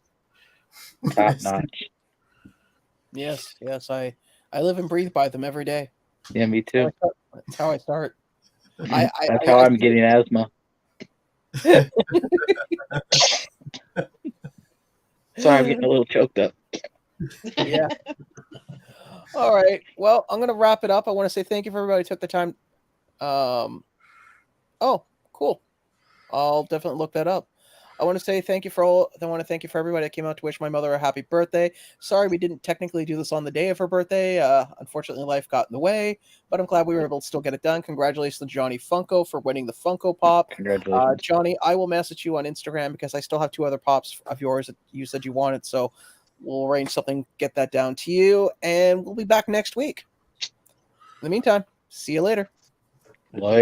top notch. Yes. I live and breathe by them every day. Yeah, me too. That's how I start. That's how I'm getting asthma. Sorry, I'm getting a little choked up. Yeah. All right. Well, I'm gonna wrap it up. I want to say thank you for everybody who took the time. Oh, cool. I'll definitely look that up. I want to say thank you for all. I want to thank you for everybody that came out to wish my mother a happy birthday. Sorry we didn't technically do this on the day of her birthday. Unfortunately, life got in the way, but I'm glad we were able to still get it done. Congratulations to Johnny Funko for winning the Funko Pop. Congratulations. Johnny, I will message you on Instagram because I still have 2 other pops of yours that you said you wanted. So we'll arrange something, get that down to you, and we'll be back next week. In the meantime, see you later. Like.